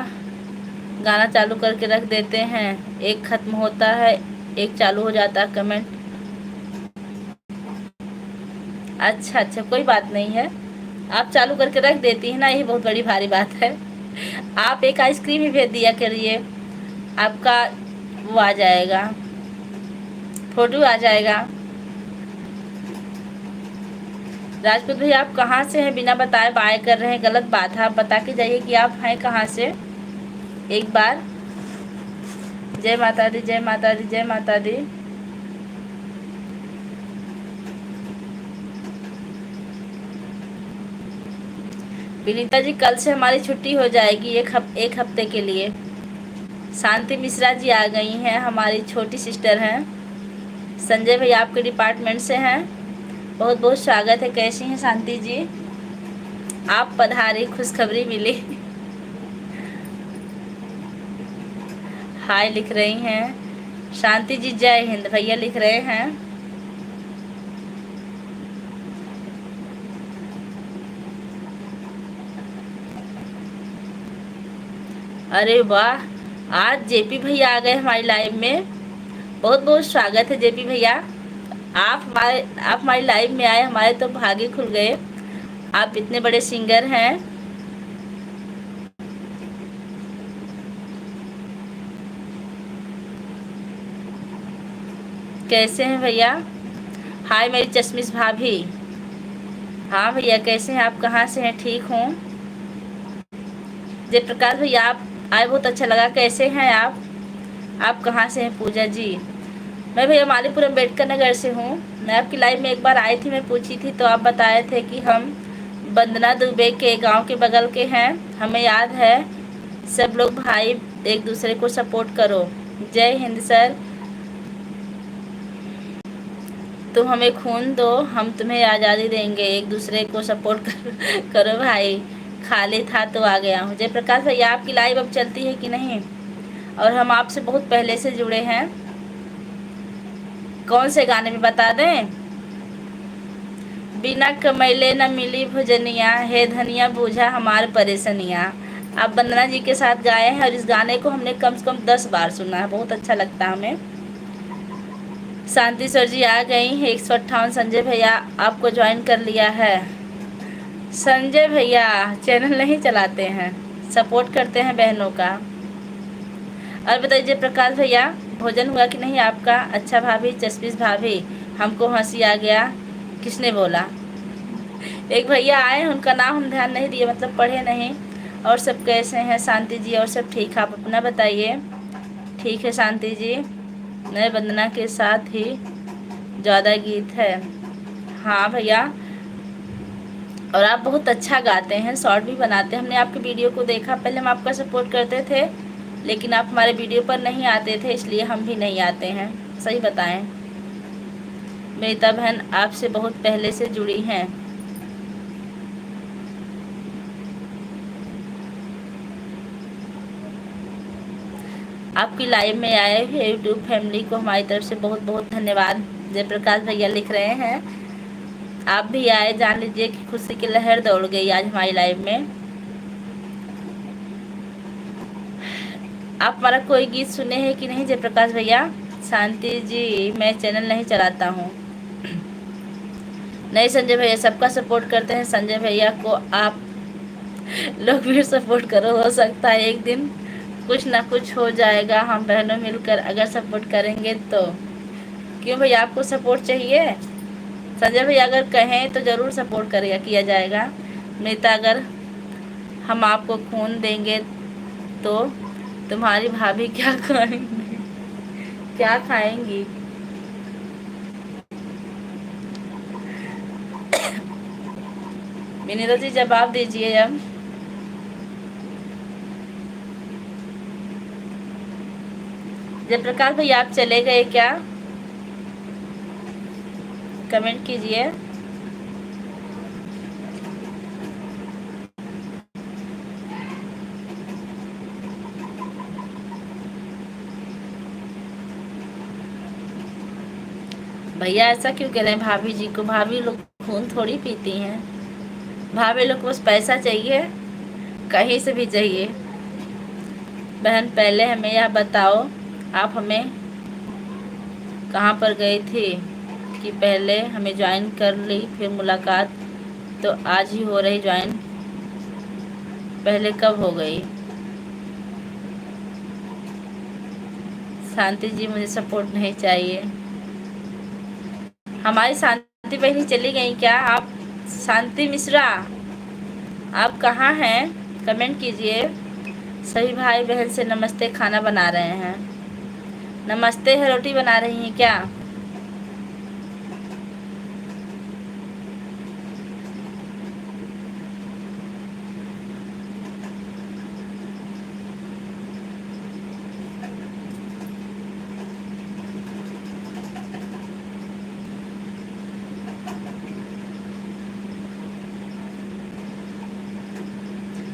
गाना चालू करके रख देते हैं। एक ख़त्म होता है, एक चालू हो जाता है कमेंट। अच्छा अच्छा, कोई बात नहीं है, आप चालू करके रख देती हैं ना, ये बहुत बड़ी भारी बात है। आप एक आइसक्रीम ही भेज दिया करिए, आपका वो आ जाएगा, फोटो आ जाएगा। राजपूत भैया आप कहाँ से हैं? बिना बताए बाय कर रहे हैं, गलत बात है। आप बता के जाइए कि आप हैं कहाँ से एक बार। जय माता दी, जय माता दी, जय माता दी। विनीता जी कल से हमारी छुट्टी हो जाएगी एक हफ्ते के लिए। शांति मिश्रा जी आ गई हैं, हमारी छोटी सिस्टर हैं। संजय भैया आपके डिपार्टमेंट से हैं, बहुत बहुत स्वागत है। कैसी हैं शांति जी? आप पधारी, खुशखबरी मिली। हाय लिख रही हैं शांति जी। जय हिंद भैया लिख रहे हैं। अरे वाह, आज जेपी भैया आ गए हमारी लाइव में, बहुत बहुत स्वागत है जेपी भैया। आप हमारी लाइव में आए, हमारे तो भाग्य खुल गए। आप इतने बड़े सिंगर हैं। कैसे हैं भैया? हाय मेरी चश्मिश भाभी। हाँ भैया कैसे हैं आप? कहाँ से हैं? ठीक हूँ। जयप्रकाश भैया आप आए, बहुत अच्छा लगा। कैसे हैं आप कहाँ से हैं? पूजा जी, मैं भैया मालीपुर अम्बेडकर नगर से हूँ। मैं आपकी लाइव में एक बार आई थी, मैं पूछी थी तो आप बताए थे कि हम वंदना दुबे के गांव के बगल के हैं, हमें याद है। सब लोग भाई एक दूसरे को सपोर्ट करो। जय हिंद सर। तुम हमें खून दो, हम तुम्हें आज़ादी देंगे। एक दूसरे को सपोर्ट करो भाई। खाली था तो आ गया हूँ। जयप्रकाश भैया आपकी लाइव अब चलती है कि नहीं? और हम आपसे बहुत पहले से जुड़े हैं। कौन से गाने में बता दें? बिना कमैले न मिली भोजनिया, हे धनिया बूझा हमार परेशानियाँ। आप वंदना जी के साथ गाए हैं और इस गाने को हमने कम से कम 10 बार सुना है, बहुत अच्छा लगता है हमें। शांति सर जी आ गई हैं। 158 संजय भैया आपको ज्वाइन कर लिया है। संजय भैया चैनल नहीं चलाते हैं, सपोर्ट करते हैं बहनों का। और बताइए प्रकाश भैया भोजन हुआ कि नहीं आपका? अच्छा भाभी, चश्मिश भाभी हमको हंसी आ गया, किसने बोला? एक भैया आए, उनका नाम हम ध्यान नहीं दिए, मतलब पढ़े नहीं। और सब कैसे हैं? शांति जी और सब ठीक, आप अपना बताइए। ठीक है शांति जी, नए वंदना के साथ ही ज़्यादा गीत है। हाँ भैया, और आप बहुत अच्छा गाते हैं, शॉर्ट भी बनाते हैं। हमने आपके वीडियो को देखा, पहले हम आपका सपोर्ट करते थे लेकिन आप हमारे वीडियो पर नहीं आते थे, इसलिए हम भी नहीं आते हैं। सही बताएं। मेरी बहन आपसे बहुत पहले से जुड़ी हैं। आपकी लाइव में आए हुए यूट्यूब फैमिली को हमारी तरफ से बहुत बहुत धन्यवाद। जयप्रकाश भैया लिख रहे हैं आप भी आए, जान लीजिए कि खुशी की लहर दौड़ गई आज हमारी लाइव में। आप हमारा कोई गीत सुने हैं कि नहीं जयप्रकाश भैया? शांति जी मैं चैनल नहीं चलाता हूँ। नहीं संजय भैया, सबका सपोर्ट करते हैं। संजय भैया को आप लोग भी सपोर्ट करो, हो सकता है एक दिन कुछ ना कुछ हो जाएगा। हम बहनों मिलकर अगर सपोर्ट करेंगे तो। क्यों भैया आपको सपोर्ट चाहिए? संजय भैया अगर कहें तो ज़रूर सपोर्ट करेगा, किया जाएगा। नेता अगर हम आपको खून देंगे तो तुम्हारी भाभी क्या खाएंगी? क्या खाएंगी? विनीता जी जवाब दीजिए अब। जयप्रकाश भैया आप चले गए क्या? कमेंट कीजिए। भैया ऐसा क्यों कह रहे हैं भाभी जी को? भाभी लोग खून थोड़ी पीती हैं। भाभी लोग को बस पैसा चाहिए, कहीं से भी चाहिए। बहन पहले हमें यह बताओ, आप हमें कहाँ पर गई थी कि पहले हमें ज्वाइन कर ली फिर मुलाकात, तो आज ही हो रही ज्वाइन, पहले कब हो गई? शांति जी मुझे सपोर्ट नहीं चाहिए। हमारी शांति बहनी चली गई क्या? आप शांति मिश्रा, आप कहाँ हैं? कमेंट कीजिए। सभी भाई बहन से नमस्ते। खाना बना रहे हैं। नमस्ते है, रोटी बना रही हैं क्या?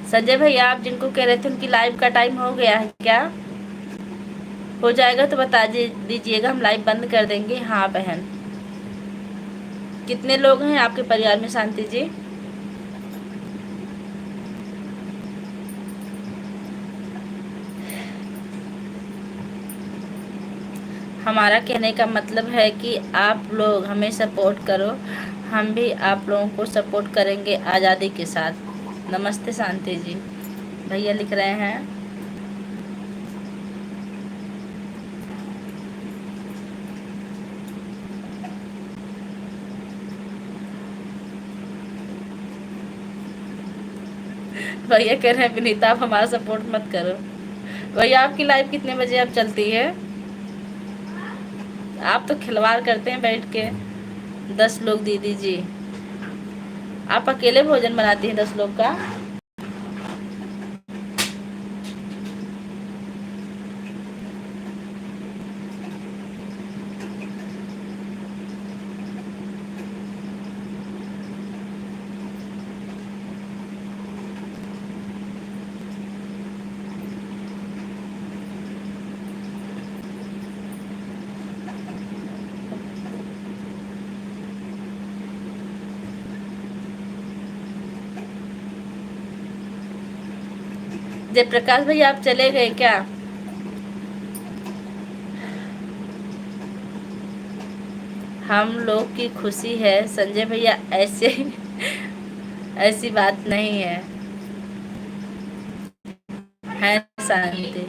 संजय भैया, आप जिनको कह रहे थे उनकी लाइव का टाइम हो गया है क्या? हो जाएगा तो बता दीजिएगा, हम लाइव बंद कर देंगे। हाँ बहन, कितने लोग हैं आपके परिवार में शांति जी? हमारा कहने का मतलब है कि आप लोग हमें सपोर्ट करो, हम भी आप लोगों को सपोर्ट करेंगे आज़ादी के साथ। नमस्ते शांति जी, भैया लिख रहे हैं। भैया कह रहे हैं विनीता आप हमारा सपोर्ट मत करो। भैया आपकी लाइव कितने बजे अब चलती है? आप तो खिलवाड़ करते हैं बैठ के। 10 लोग दीदी जी, आप अकेले भोजन बनाती हैं 10 लोग का? जयप्रकाश भैया आप चले गए क्या? हम लोग की खुशी है संजय भैया, ऐसे ऐसी बात नहीं है। है शांति।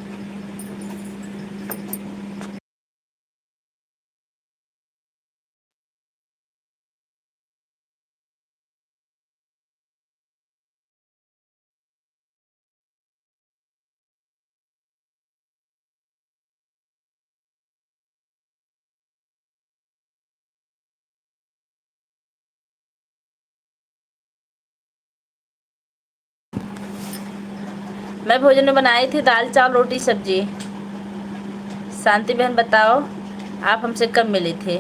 मैं भोजन में बनाई थी दाल चावल रोटी सब्जी। शांति बहन बताओ, आप हमसे कब मिले थे?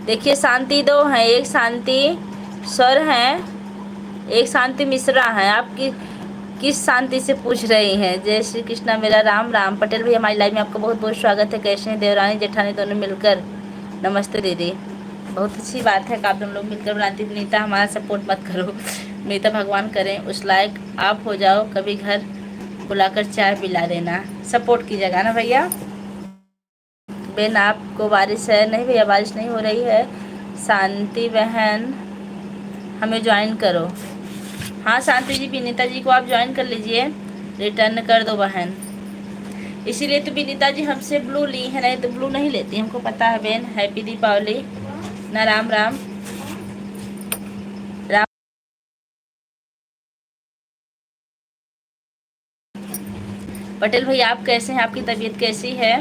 देखिए शांति दो हैं, एक शांति सर हैं, एक शांति मिश्रा हैं। आपकी किस शांति से पूछ रही हैं? जय श्री कृष्णा, मेरा राम राम। पटेल भैया हमारी लाइव में आपका बहुत बहुत स्वागत है। कैसे हैं देवरानी जेठानी दोनों मिलकर? नमस्ते दीदी, बहुत अच्छी बात है कि आप दोनों लोग मिलकर बनाती। नीता हमारा सपोर्ट मत करो, नीता भगवान करें उस लायक आप हो जाओ, कभी घर बुलाकर चाय पिला देना, सपोर्ट की जगह ना भैया। बेन आपको बारिश है? नहीं भैया बारिश नहीं हो रही है। शांति बहन हमें ज्वाइन करो। हाँ शांति जी, विनीता जी को आप ज्वाइन कर लीजिए, रिटर्न कर दो बहन। इसीलिए तो विनीता जी हमसे ब्लू ली है, नहीं तो ब्लू नहीं लेती, हमको पता है बेन। हैप्पी दीपावली ना। राम राम राम। पटेल भैया आप कैसे हैं? आपकी तबीयत कैसी है?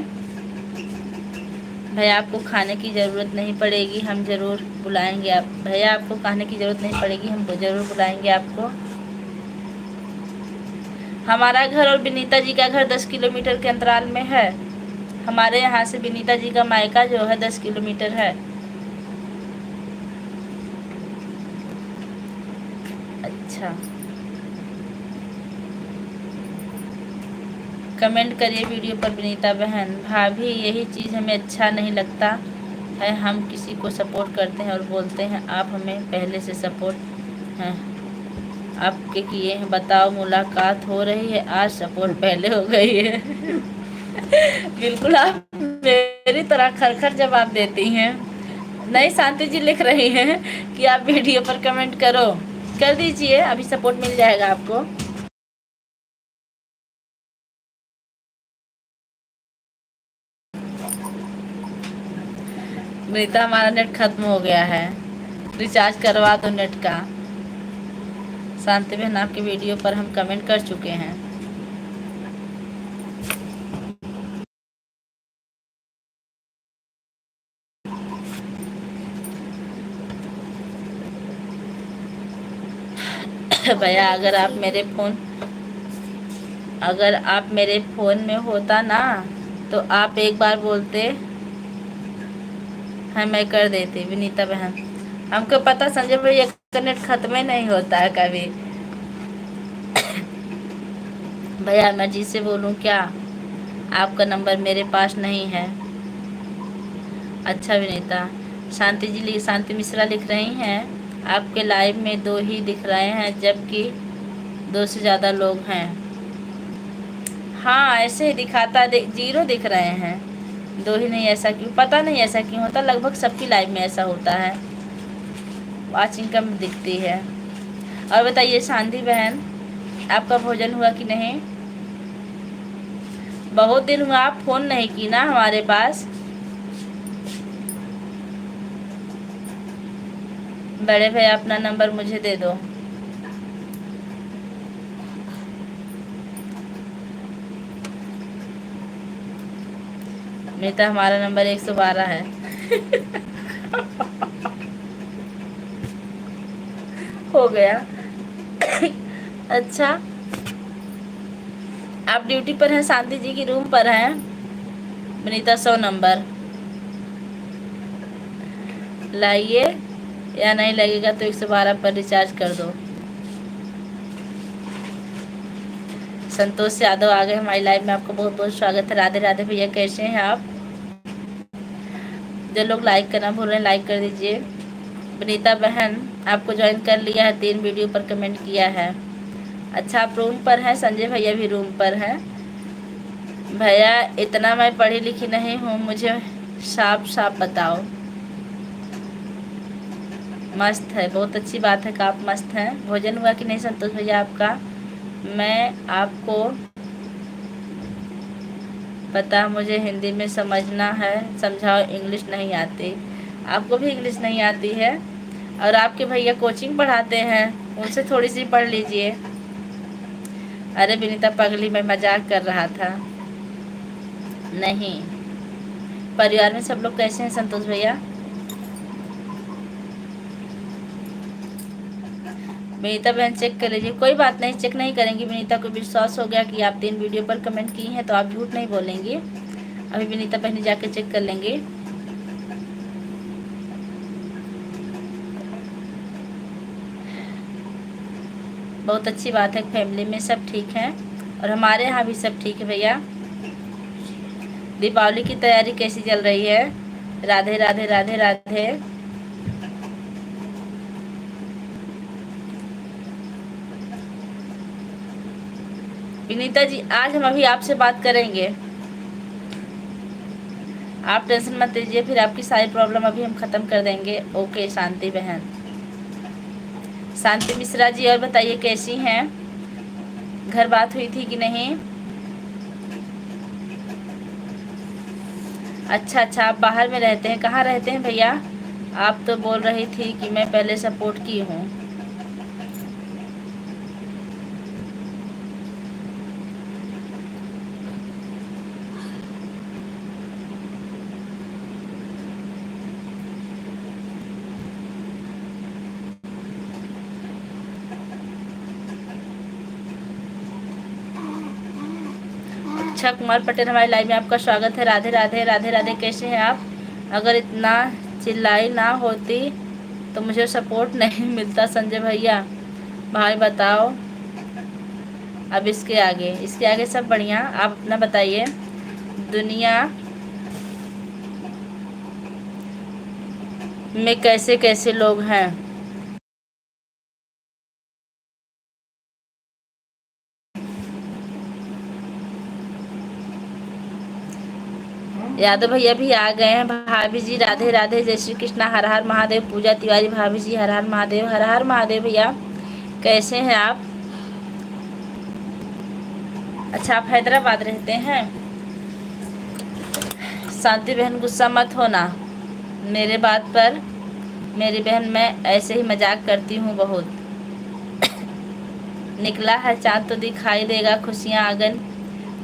भैया आपको खाने की ज़रूरत नहीं पड़ेगी, हम ज़रूर बुलाएंगे आप। भैया आपको खाने की ज़रूरत नहीं पड़ेगी, हम ज़रूर बुलाएंगे आपको। हमारा घर और विनीता जी का घर 10 किलोमीटर के अंतराल में है। हमारे यहाँ से विनीता जी का मायका जो है 10 किलोमीटर है। अच्छा, कमेंट करिए वीडियो पर विनीता बहन। भाभी यही चीज़ हमें अच्छा नहीं लगता है। हम किसी को सपोर्ट करते हैं और बोलते हैं आप हमें पहले से सपोर्ट हैं आपके किए हैं। बताओ मुलाकात हो रही है आज, सपोर्ट पहले हो गई है। बिल्कुल आप मेरी तरह खर जवाब देती हैं। नहीं, शांति जी लिख रही हैं कि आप वीडियो पर कमेंट करो, कर दीजिए, अभी सपोर्ट मिल जाएगा आपको। नीता, हमारा नेट खत्म हो गया है, रिचार्ज करवा दो नेट का। शांति बहन, आपके वीडियो पर हम कमेंट कर चुके हैं। भैया अगर आप मेरे फ़ोन में होता ना तो आप एक बार बोलते हैं, मैं कर देती। विनीता बहन, हमको पता संजय भैया का नेट खत्म ही नहीं होता है कभी। भैया मैं जी से बोलूँ क्या? आपका नंबर मेरे पास नहीं है। अच्छा विनीता, शांति मिश्रा लिख रही हैं आपके लाइव में 2 ही दिख रहे हैं जबकि 2 से ज़्यादा लोग हैं। हाँ ऐसे ही दिखाता, 0 दिख रहे हैं, 2 ही नहीं। ऐसा क्यों, पता नहीं ऐसा क्यों होता, लगभग सबकी लाइव में ऐसा होता है, वॉचिंग कम दिखती है। और बताइए शांति बहन, आपका भोजन हुआ कि नहीं? बहुत दिन हुआ, आप फ़ोन नहीं की ना हमारे पास। बड़े भैया अपना नंबर मुझे दे दो। नहीं तो हमारा नंबर 112 है। हो गया। अच्छा, आप ड्यूटी पर हैं, शांति जी की रूम पर हैं। विनीता 100 नंबर लाइए, या नहीं लगेगा तो 112 पर रिचार्ज कर दो। संतोष यादव आ गए हमारी लाइव में, आपको बहुत बहुत स्वागत है। राधे राधे भैया, कैसे हैं आप? जो लोग लाइक करना भूल रहे हैं लाइक कर दीजिए। विनीता बहन आपको ज्वाइन कर लिया है, 3 वीडियो पर कमेंट किया है। अच्छा आप रूम पर हैं, संजय भैया भी रूम पर हैं। भैया इतना मैं पढ़ी लिखी नहीं हूँ, मुझे साफ साफ बताओ। मस्त है, बहुत अच्छी बात है कि आप मस्त हैं। भोजन हुआ कि नहीं संतोष भैया आपका? मैं आपको पता, मुझे हिंदी में समझना है, समझाओ, इंग्लिश नहीं आती। आपको भी इंग्लिश नहीं आती है? और आपके भैया कोचिंग पढ़ाते हैं, उनसे थोड़ी सी पढ़ लीजिए। अरे विनीता पगली, मैं मजाक कर रहा था। नहीं, परिवार में सब लोग कैसे हैं संतोष भैया? विनीता बहन चेक कर लीजिए। कोई बात नहीं, चेक नहीं करेंगी। विनीता को विश्वास हो गया कि आप 3 वीडियो पर कमेंट की हैं तो आप झूठ नहीं बोलेंगी। अभी विनीता बहन जाके चेक कर लेंगे। बहुत अच्छी बात है, फैमिली में सब ठीक हैं और हमारे यहाँ भी सब ठीक है भैया। दीपावली की तैयारी कैसी चल रही है? राधे राधे राधे राधे। विनीता जी आज हम अभी आपसे बात करेंगे, आप टेंशन मत लीजिए, फिर आपकी सारी प्रॉब्लम अभी हम ख़त्म कर देंगे। ओके शांति बहन। शांति मिश्रा जी और बताइए कैसी हैं? घर बात हुई थी कि नहीं? अच्छा अच्छा, आप बाहर में रहते हैं, कहाँ रहते हैं भैया? आप तो बोल रही थी कि मैं पहले सपोर्ट की हूँ। अच्छा कुमार पटेल हमारे लाइव में आपका स्वागत है। राधे राधे राधे राधे, कैसे हैं आप? अगर इतना चिल्लाई ना होती तो मुझे सपोर्ट नहीं मिलता संजय भैया। भाई बताओ, अब इसके आगे सब बढ़िया। आप अपना बताइए। दुनिया में कैसे कैसे लोग हैं। यादव भैया भी आ गए हैं। भाभी जी राधे राधे, जय श्री कृष्णा, हर हर महादेव। पूजा तिवारी भाभी जी हर हर महादेव, हर हर महादेव। भैया कैसे हैं आप? अच्छा, आप हैदराबाद रहते हैं। शांति बहन गुस्सा मत होना मेरे बात पर। मेरी बहन मैं ऐसे ही मजाक करती हूँ बहुत। निकला है चाँद तो दिखाई देगा, खुशियाँ आंगन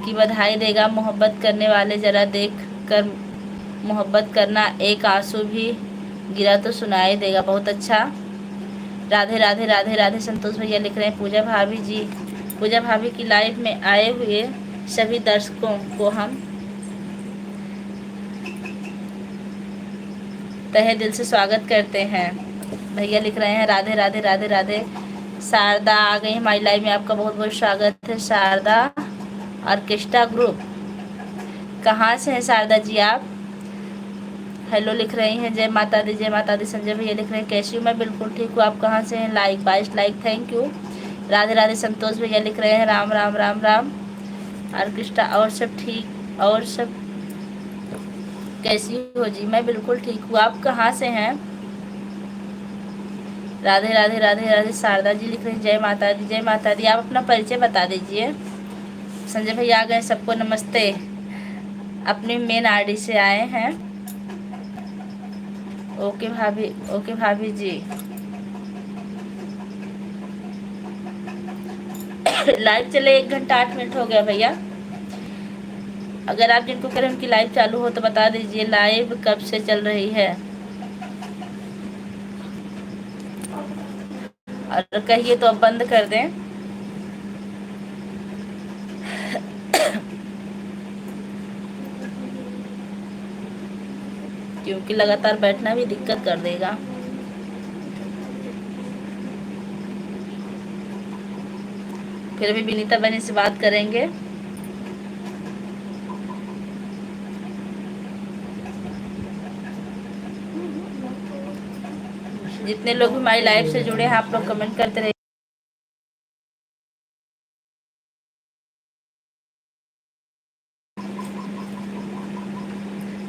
की बधाई देगा। मोहब्बत करने वाले जरा देख कर मोहब्बत करना, एक आंसू भी गिरा तो सुनाई देगा। बहुत अच्छा। राधे राधे राधे राधे। संतोष भैया लिख रहे हैं पूजा भाभी जी, पूजा भाभी की लाइव में आए हुए सभी दर्शकों को हम तहे दिल से स्वागत करते हैं। भैया लिख रहे हैं राधे राधे राधे राधे। शारदा आ गई हमारी लाइव में, आपका बहुत बहुत स्वागत है। शारदा ऑर्केस्ट्रा ग्रुप, कहाँ से हैं शारदा जी आप? हेलो लिख रही हैं, जय माता दी जय माता दी। संजय भैया लिख रहे हैं कैसी हूँ मैं? बिल्कुल ठीक हूँ, आप कहाँ से हैं? Like 22 like, thank you. Radhe Radhe. Santosh भैया लिख रहे हैं राम राम राम राम। ऑर्केस्ट्रा और सब ठीक, और सब कैसी हो जी? मैं बिल्कुल ठीक हूँ, आप कहाँ से हैं? राधे राधे राधे राधे। शारदा जी लिख रहे हैं जय माता दी जय माता दी। आप अपना परिचय बता दीजिए। संजय भैया आ गए, सबको नमस्ते। अपनी मेन आईडी से आए हैं। ओके भाभी, ओके भाभी जी। लाइव चले 1 घंटा 8 मिनट हो गया भैया। अगर आप जिनको करें उनकी लाइव चालू हो तो बता दीजिए लाइव कब से चल रही है, और कहिए तो अब बंद कर दें। क्योंकि लगातार बैठना भी दिक्कत कर देगा। फिर अभी विनीता बहनी से बात करेंगे। जितने लोग हमारी लाइव से जुड़े हैं आप लोग कमेंट करते रहिए।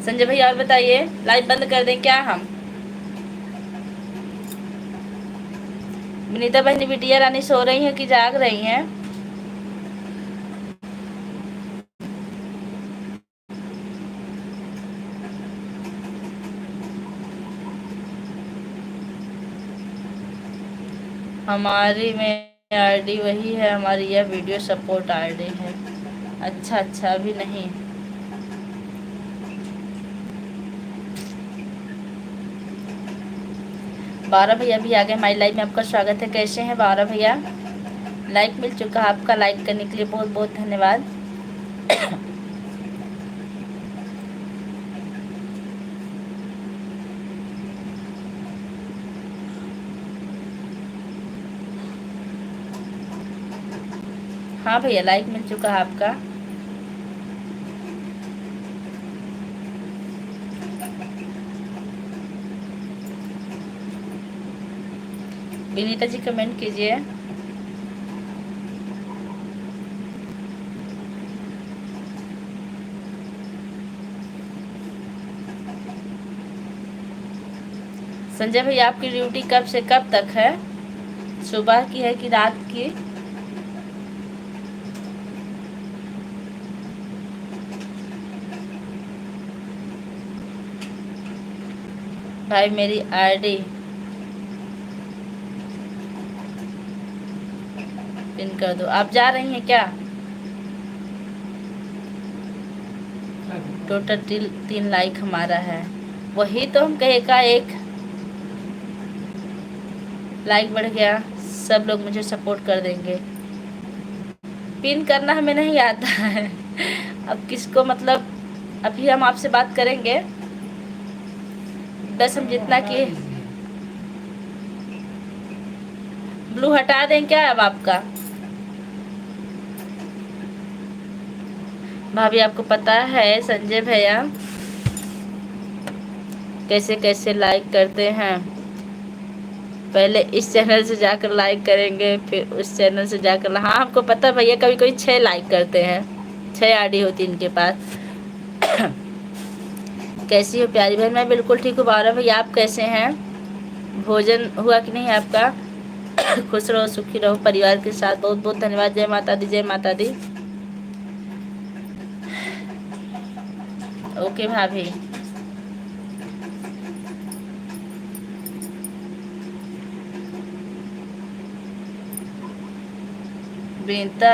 संजय भैया और बताइए, लाइव बंद कर दें क्या हम? विनीता बहनी बिटिया रानी सो रही हैं कि जाग रही हैं? हमारी में आईडी वही है, हमारी यह वीडियो सपोर्ट आईडी है। अच्छा अच्छा, अभी नहीं। बारह भैया भी आ गए हमारी लाइव में, आपका स्वागत है। कैसे हैं बारह भैया? लाइक मिल चुका है आपका, लाइक करने के लिए बहुत बहुत धन्यवाद। हाँ भैया, लाइक मिल चुका है आपका। विनीता जी कमेंट कीजिए। संजय भैया आपकी ड्यूटी कब से कब तक है? सुबह की है कि रात की? भाई मेरी आईडी पिन कर दो। आप जा रही हैं क्या? टोटल 3 लाइक हमारा है, वही तो हम कहे का एक लाइक बढ़ गया, सब लोग मुझे सपोर्ट कर देंगे। पिन करना हमें नहीं आता है। अब किसको, मतलब अभी हम आपसे बात करेंगे, बस हम जितना कि ब्लू हटा दें क्या अब आपका? भाभी आपको पता है संजय भैया कैसे कैसे लाइक करते हैं। पहले इस चैनल से जाकर लाइक करेंगे, फिर उस चैनल से जाकर, हाँ हमको पता भैया, कभी कोई 6 लाइक करते हैं, 6 आईडी होती है इनके पास। कैसी हो प्यारी बहन? मैं बिल्कुल ठीक हूँ। बारह भैया आप कैसे हैं? भोजन हुआ कि नहीं आपका? खुश रहो, सुखी रहो परिवार के साथ। बहुत बहुत धन्यवाद। जय माता दी, जय माता दी। ओके भाभी। बेटा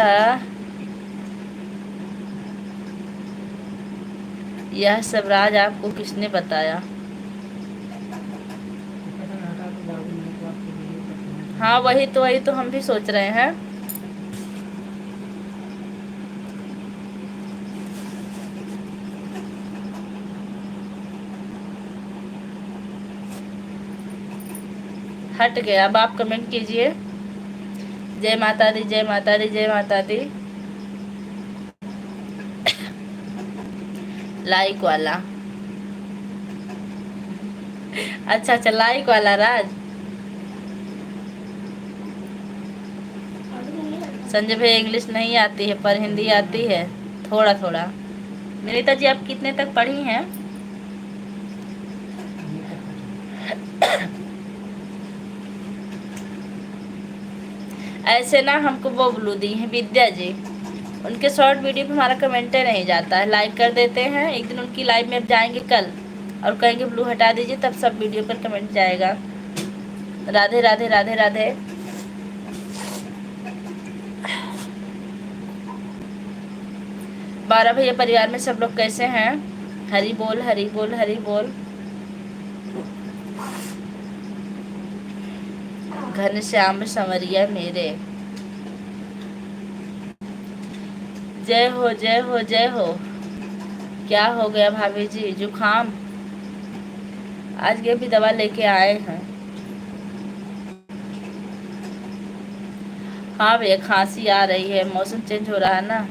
यह सब राज आपको किसने बताया? हाँ वही तो हम भी सोच रहे हैं। हट गया। अब आप कमेंट कीजिए। जय माता दी, जय माता दी, जय माता दी। लाइक वाला। अच्छा अच्छा, लाइक वाला राज। संजय भाई इंग्लिश नहीं आती है पर हिंदी आती है थोड़ा थोड़ा। विनीता जी आप कितने तक पढ़ी हैं? ऐसे ना हमको वो ब्लू दी है विद्या जी, उनके शॉर्ट वीडियो पे हमारा कमेंटे नहीं जाता है, लाइक कर देते हैं। एक दिन उनकी लाइव में अब जाएंगे कल और कहेंगे ब्लू हटा दीजिए, तब सब वीडियो पर कमेंट जाएगा। राधे राधे राधे राधे। बारह भैया परिवार में सब लोग कैसे हैं? हरी बोल हरी बोल हरी बोल। घनश्याम संवरिया मेरे, जय हो जय हो जय हो। क्या हो गया भाभी जी? जुकाम? आज के भी दवा लेके आए हैं। हाँ भैया खांसी आ रही है, मौसम चेंज हो रहा है ना।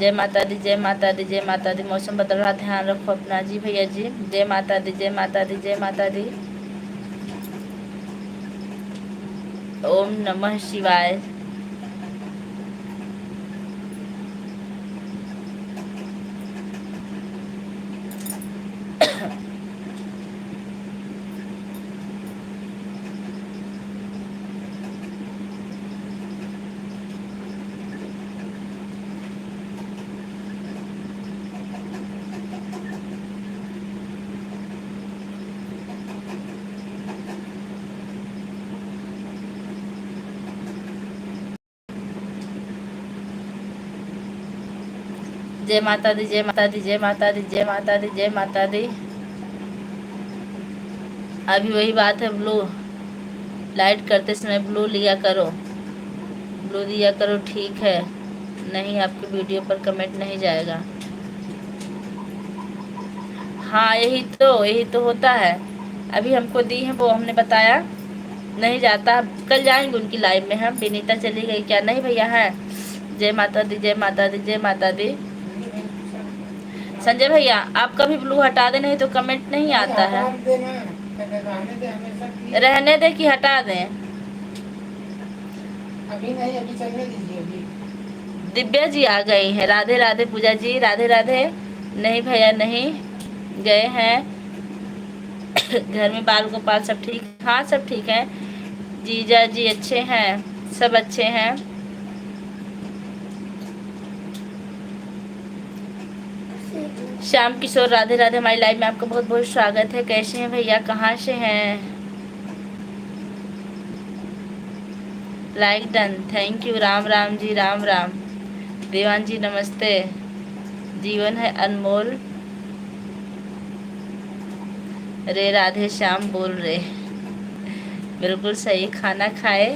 जय माता दी, जय माता दी, जय माता दी। मौसम बदल रहा, ध्यान रखो अपना। जी भैया जी, जय माता दी, जय माता दी, जय माता दी। ओम नमः शिवाय। जय माता दी, जय माता दी, जय माता दी, जय माता दी, जय माता दी। अभी वही बात है, ब्लू लाइट करते समय ब्लू लिया करो, ब्लू दिया करो, ठीक है? नहीं आपकी वीडियो पर कमेंट नहीं जाएगा। हाँ यही तो होता है। अभी हमको दी है वो, हमने बताया नहीं जाता। कल जाएंगे उनकी लाइव में हम। विनीता चली गई क्या? नहीं भैया है। जय माता दी, जय माता दी, जय माता दी। संजय भैया आपका भी ब्लू हटा दे, नहीं तो कमेंट नहीं आता है। रहने दे कि हटा दें? अभी नहीं, अभी चलने दीजिए। अभी दिव्या जी आ गई हैं। राधे राधे पूजा जी, राधे राधे। नहीं भैया नहीं गए हैं। घर में बाल गोपाल सब ठीक? हाँ सब ठीक है। जीजा जी अच्छे हैं, सब अच्छे हैं। श्याम किशोर राधे राधे। हमारी लाइव में आपका बहुत बहुत स्वागत है। कैसे हैं भैया, कहाँ से हैं? Like done, thank you. Ram Ram ji, Ram Ram. Dewan ji नमस्ते। जीवन है अनमोल रे, राधे श्याम बोल रहे। बिल्कुल सही। खाना खाए?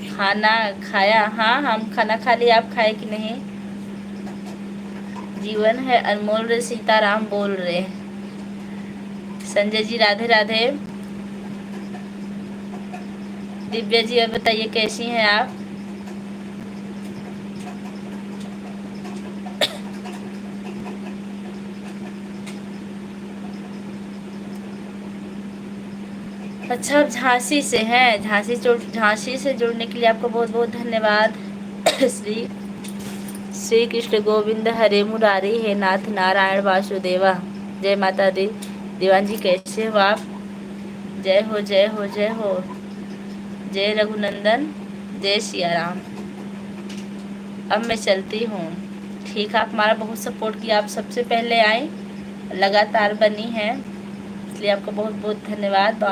खाना खाया, हाँ हम खाना खा लिया। आप खाए कि नहीं? जीवन है अनमोल रे, सीताराम बोल रहे। संजय जी राधे राधे। दिव्या जी और बताइए कैसी हैं आप? अच्छा, आप झांसी से हैं। झांसी से जुड़ने के लिए आपको बहुत बहुत धन्यवाद। श्री श्री कृष्ण गोविंद हरे मुरारी, हे नाथ नारायण वासुदेवा। जय माता दी। दीवान जी कैसे हो आप? जय हो जय हो जय हो। जय रघुनंदन, जय सिया राम। अब मैं चलती हूँ। ठीक है, आप हमारा बहुत सपोर्ट किया, आप सबसे पहले आए, लगातार बनी हैं, इसलिए आपको बहुत बहुत धन्यवाद।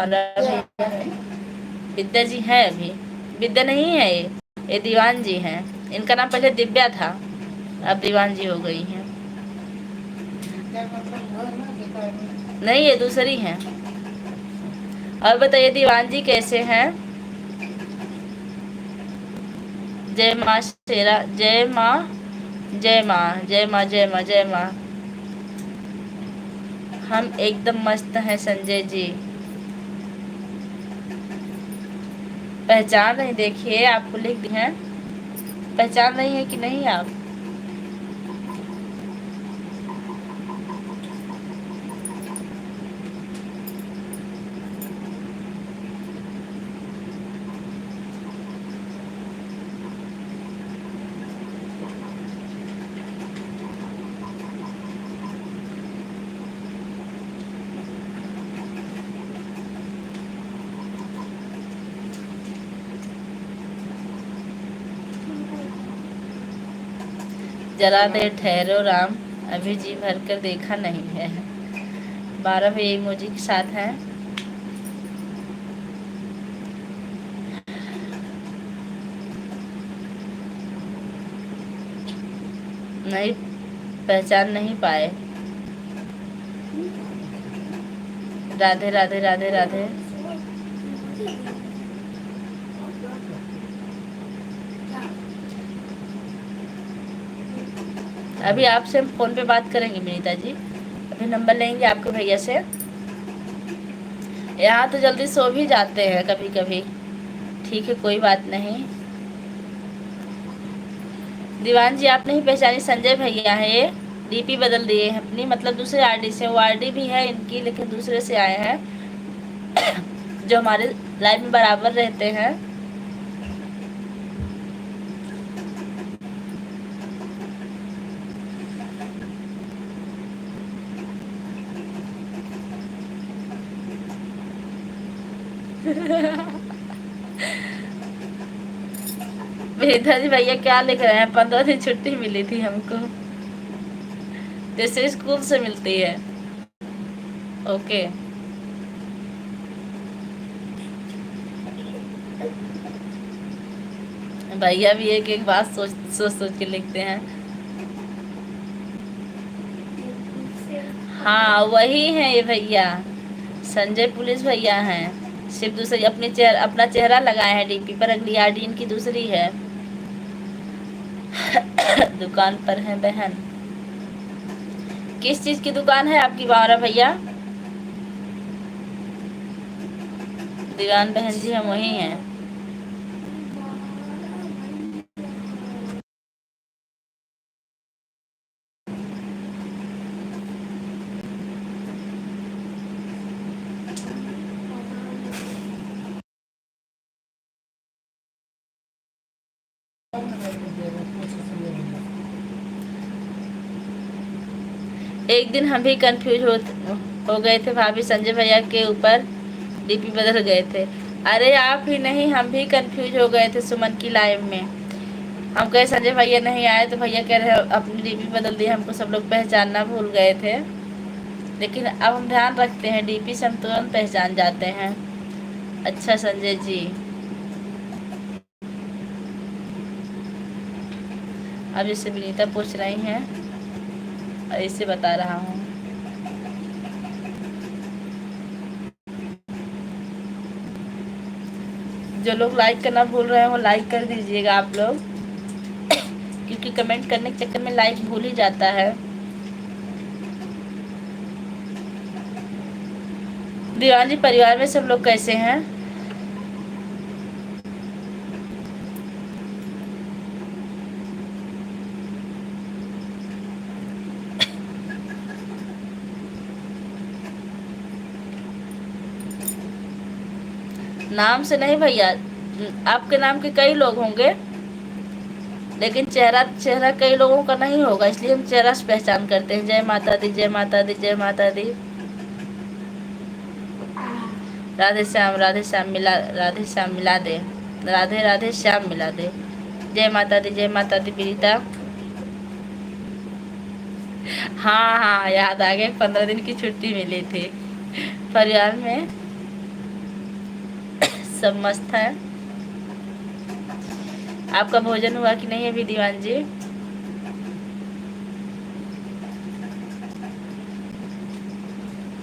विद्या जी हैं अभी? विद्या नहीं है ये दीवान जी हैं। इनका नाम पहले दिव्या था, अब दीवान जी हो गई हैं। नहीं, ये दूसरी हैं। और बताइए दीवान जी कैसे हैं? जय माँ शेरा, जय माँ जय माँ जय माँ जय माँ जय माँ। हम एकदम मस्त हैं संजय जी। पहचान नहीं, देखिए आपको लिख दी हैं, पहचान रही है कि नहीं आप? जरा देर ठहरो राम, अभी जी भर कर देखा नहीं है। 12 भी इमोजी के साथ हैं। नहीं, पहचान नहीं पाए। राधे राधे राधे राधे। अभी आपसे हम फोन पे बात करेंगे विनीता जी, अभी नंबर लेंगे आपके भैया से। यहाँ तो जल्दी सो भी जाते हैं कभी कभी। ठीक है, कोई बात नहीं। दीवान जी आप नहीं पहचानी, संजय भैया है ये। डीपी बदल दिए हैं अपनी, मतलब दूसरे आरडी से। वो आरडी भी है इनकी, लेकिन दूसरे से आए हैं जो हमारे लाइव में बराबर रहते हैं। वेदा जी भैया क्या लिख रहे हैं? 15 दिन छुट्टी मिली थी हमको, जैसे स्कूल से मिलती है। ओके। भैया भी एक एक बात सोच सोच सोच के लिखते हैं। हाँ वही है ये भैया, संजय पुलिस भैया हैं। सिर्फ दूसरी अपना चेहरा लगाए हैं डीपी पर, अगली आईडी इनकी दूसरी है। दुकान पर है बहन। किस चीज की दुकान है आपकी बावरा भैया? दीवान बहन जी हम वही हैं। एक दिन हम भी कंफ्यूज हो गए थे भाभी, संजय भैया के ऊपर डीपी बदल गए थे। अरे आप ही नहीं, हम भी कंफ्यूज हो गए थे सुमन की लाइव में। हम कहे संजय भैया नहीं आए, तो भैया कह रहे अपनी डीपी बदल दी, हमको सब लोग पहचानना भूल गए थे। लेकिन अब हम ध्यान रखते हैं, डीपी से हम तुरंत पहचान जाते हैं। अच्छा संजय जी, अब जैसे विनीता पूछ रही हैं, ऐसे बता रहा हूँ। जो लोग लाइक करना भूल रहे हैं वो लाइक कर दीजिएगा आप लोग, क्योंकि कमेंट करने के चक्कर में लाइक भूल ही जाता है। दीवान जी परिवार में सब लोग कैसे हैं? नाम से नहीं भैया, आपके नाम के कई लोग होंगे, लेकिन चेहरा चेहरा कई लोगों का नहीं होगा, इसलिए हम चेहरा से पहचान करते हैं। जय माता दी, जय माता दी, जय माता दी। राधे श्याम मिला, राधे श्याम मिला दे, राधे राधे श्याम मिला दे। जय माता दी, जय माता दी प्रीता। हाँ हाँ याद आ गया, 15 दिन की छुट्टी मिली थी। परिवार में सब मस्त है। आपका भोजन हुआ कि नहीं अभी दीवान जी?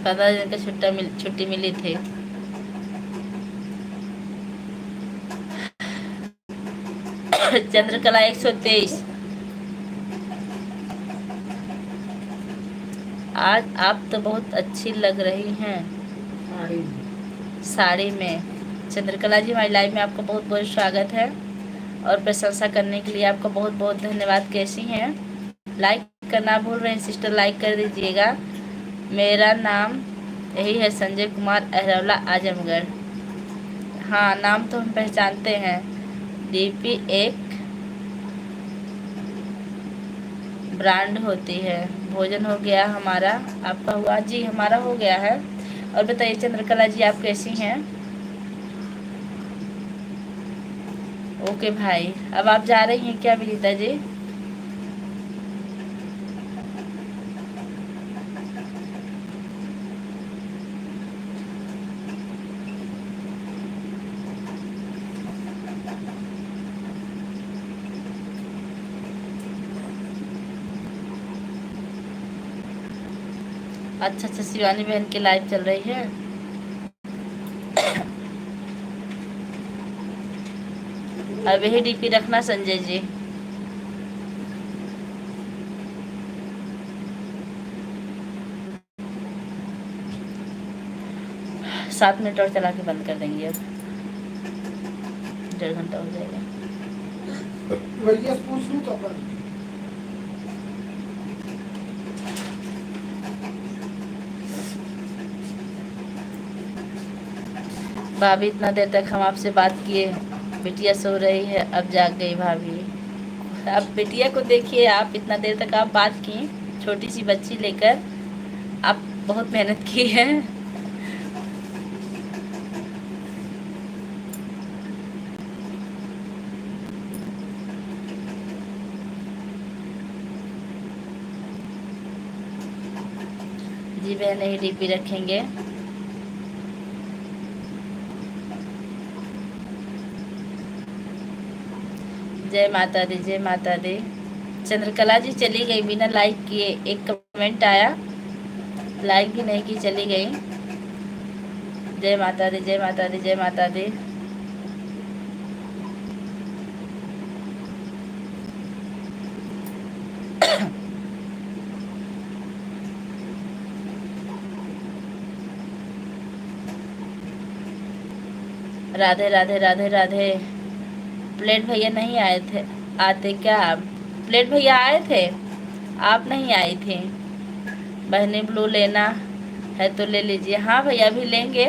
पंद्रह दिन का छुट्टी मिली थी। चंद्रकला 123। आज आप तो बहुत अच्छी लग रही हैं साड़ी में। चंद्रकला जी, हमारी लाइव में आपका बहुत बहुत स्वागत है और प्रशंसा करने के लिए आपका बहुत बहुत धन्यवाद। कैसी हैं? लाइक करना भूल रहे हैं सिस्टर, लाइक कर दीजिएगा। मेरा नाम यही है, संजय कुमार, अहरौला, आजमगढ़। हाँ, नाम तो हम पहचानते हैं। डीपी एक ब्रांड होती है। भोजन हो गया हमारा, आपका हुआ? जी हमारा हो गया है। और बताइए चंद्रकला जी, आप कैसी हैं? ओके भाई, अब आप जा रही हैं क्या विनीता जी? अच्छा अच्छा, शिवानी बहन की लाइव चल रही है। अब यही डीपी रखना संजय जी। सात मिनट और चला के बंद कर देंगे, अब 1.5 घंटा हो जाएगा। पूछ लूं तो भाभी, इतना देर तक हम आपसे बात किए, बिटिया सो रही है, अब जाग गई भाभी। अब बिटिया को देखिए, आप इतना देर तक आप बात की, छोटी सी बच्ची लेकर आप बहुत मेहनत की है। जी बहन, यही डीपी रखेंगे। जय माता दी, जय माता दी। चंद्रकला जी चली गई बिना लाइक किए, एक कमेंट आया, लाइक भी नहीं की, चली गई। जय माता दी, जय माता दी, जय माता दी। राधे राधे राधे राधे। प्लेट भैया नहीं आए थे, आते क्या आप? प्लेट भैया आए थे, आप नहीं आई थी। बहनी ब्लू लेना है तो ले लीजिए। हाँ भैया, अभी लेंगे,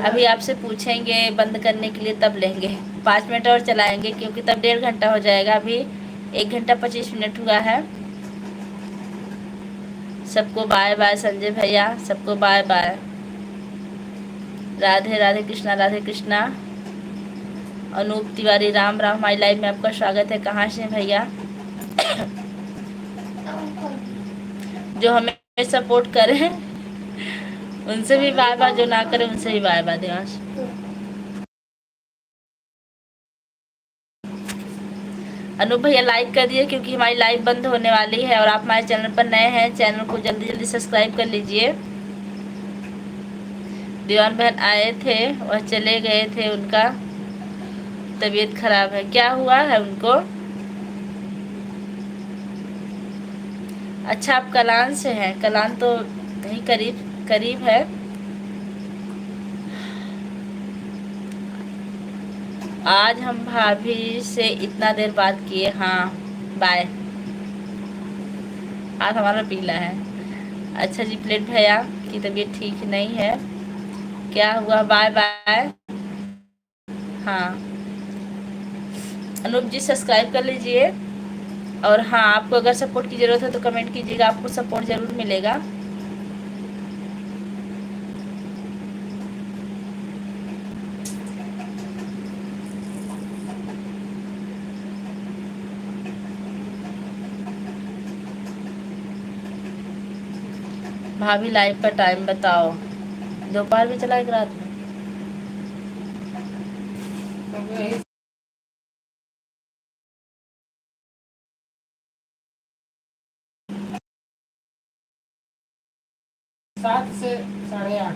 अभी आपसे पूछेंगे बंद करने के लिए, तब लेंगे। 5 मिनट और चलाएंगे क्योंकि तब 1.5 घंटा हो जाएगा। अभी 1 घंटा 25 मिनट हुआ है। सबको बाय बाय संजय भैया, सबको बाय बाय। राधे राधे कृष्णा, राधे कृष्णा। अनूप तिवारी, राम राम, हमारी लाइव में आपका स्वागत है। कहाँ से भैया? जो हमें सपोर्ट करें उनसे भी बाय बाय, जो ना करें उनसे भी बाय बाय। देवांश, अनूप भैया लाइक कर दिए क्योंकि हमारी लाइव बंद होने वाली है। और आप हमारे चैनल पर नए हैं, चैनल को जल्दी जल्दी सब्सक्राइब कर लीजिए। दीवान बहन आए थे और चले गए थे, उनका तबीयत खराब है। क्या हुआ है उनको? अच्छा, आप कलान से हैं? कलान तो कहीं करीब करीब है। आज हम भाभी से इतना देर बात किए। हाँ बाय। हाथ हमारा पीला है। अच्छा जी, प्लेट भैया की तबीयत ठीक नहीं है, क्या हुआ? Bye bye. हाँ अनूप जी सब्सक्राइब कर लीजिए। और हाँ, आपको अगर सपोर्ट की ज़रूरत है तो कमेंट कीजिएगा, आपको सपोर्ट ज़रूर मिलेगा। भाभी लाइव का टाइम बताओ। दोपहर में चला एक रात में? 7 से 8:30।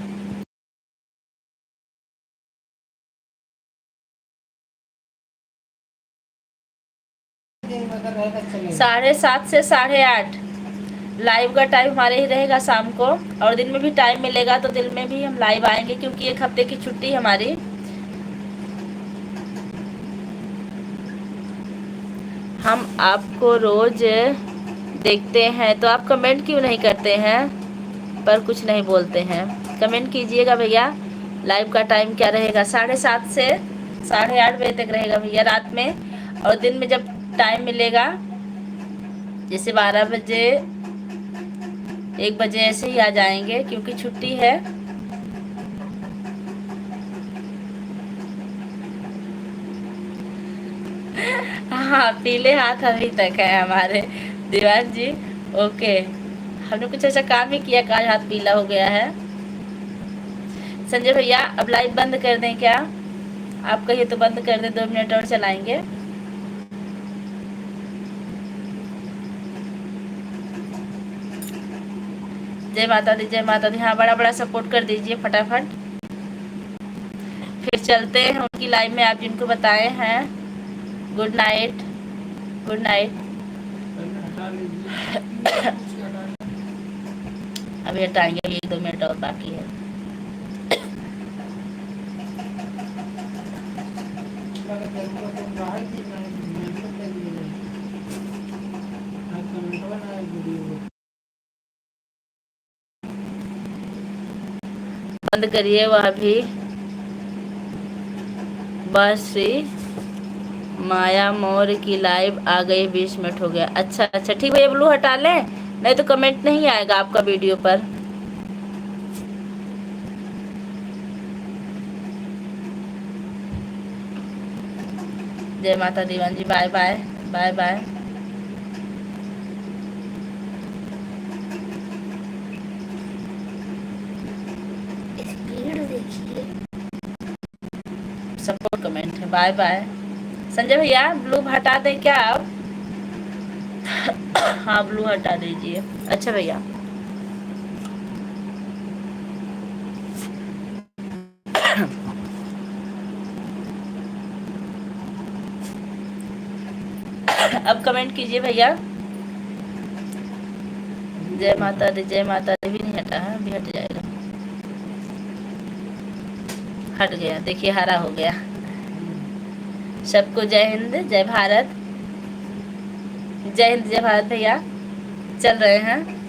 7:30 से 8:30 लाइव का टाइम हमारे ही रहेगा शाम को। और दिन में भी टाइम मिलेगा तो दिन में भी हम लाइव आएंगे, क्योंकि एक हफ्ते की छुट्टी है हमारी। हम आपको रोज देखते हैं तो आप कमेंट क्यों नहीं करते हैं, पर कुछ नहीं बोलते हैं? कमेंट कीजिएगा भैया। लाइव का टाइम क्या रहेगा? 7:30 से 8:30 बजे तक रहेगा भैया रात में। और दिन में जब टाइम मिलेगा, जैसे 12 बजे 1 बजे ऐसे ही आ जाएंगे, क्योंकि छुट्टी है। हाँ, पीले हाथ अभी तक है हमारे दीवान जी। ओके, हमने कुछ ऐसा काम ही किया कि आज हाथ पीला हो गया है। संजय भैया अब लाइव बंद कर दें क्या? आप कहिए तो बंद कर दें, 2 मिनट और चलाएंगे। जय माता दी, जय माता दी। हाँ, बड़ा बड़ा सपोर्ट कर दीजिए फटाफट। फिर चलते हैं उनकी लाइव में, आप जिनको बताए हैं। Good night, good night. अभी हटाएंगे, अभी 1-2 मिनट और बाकी है। बंद करिए वह भी। बस श्री माया मोर की लाइव आ गई, 20 मिनट हो गया। अच्छा अच्छा, ठीक भैया, ब्लू हटा लें, नहीं तो कमेंट नहीं आएगा आपका वीडियो पर। जय माता Diwan ji, bye bye, bye bye. Support comment है, बाय बाय। संजय भैया ब्लू हटा दें क्या आप? हाँ, ब्लू हटा दीजिए। अच्छा भैया, अब कमेंट कीजिए भैया। जय माता दी, जय माता दी भी नहीं हटा है, अभी हट जाएगा। हट गया, देखिए हरा हो गया। सबको जय हिंद, जय भारत। जय हिंद, जय भारत भैया। चल रहे हैं।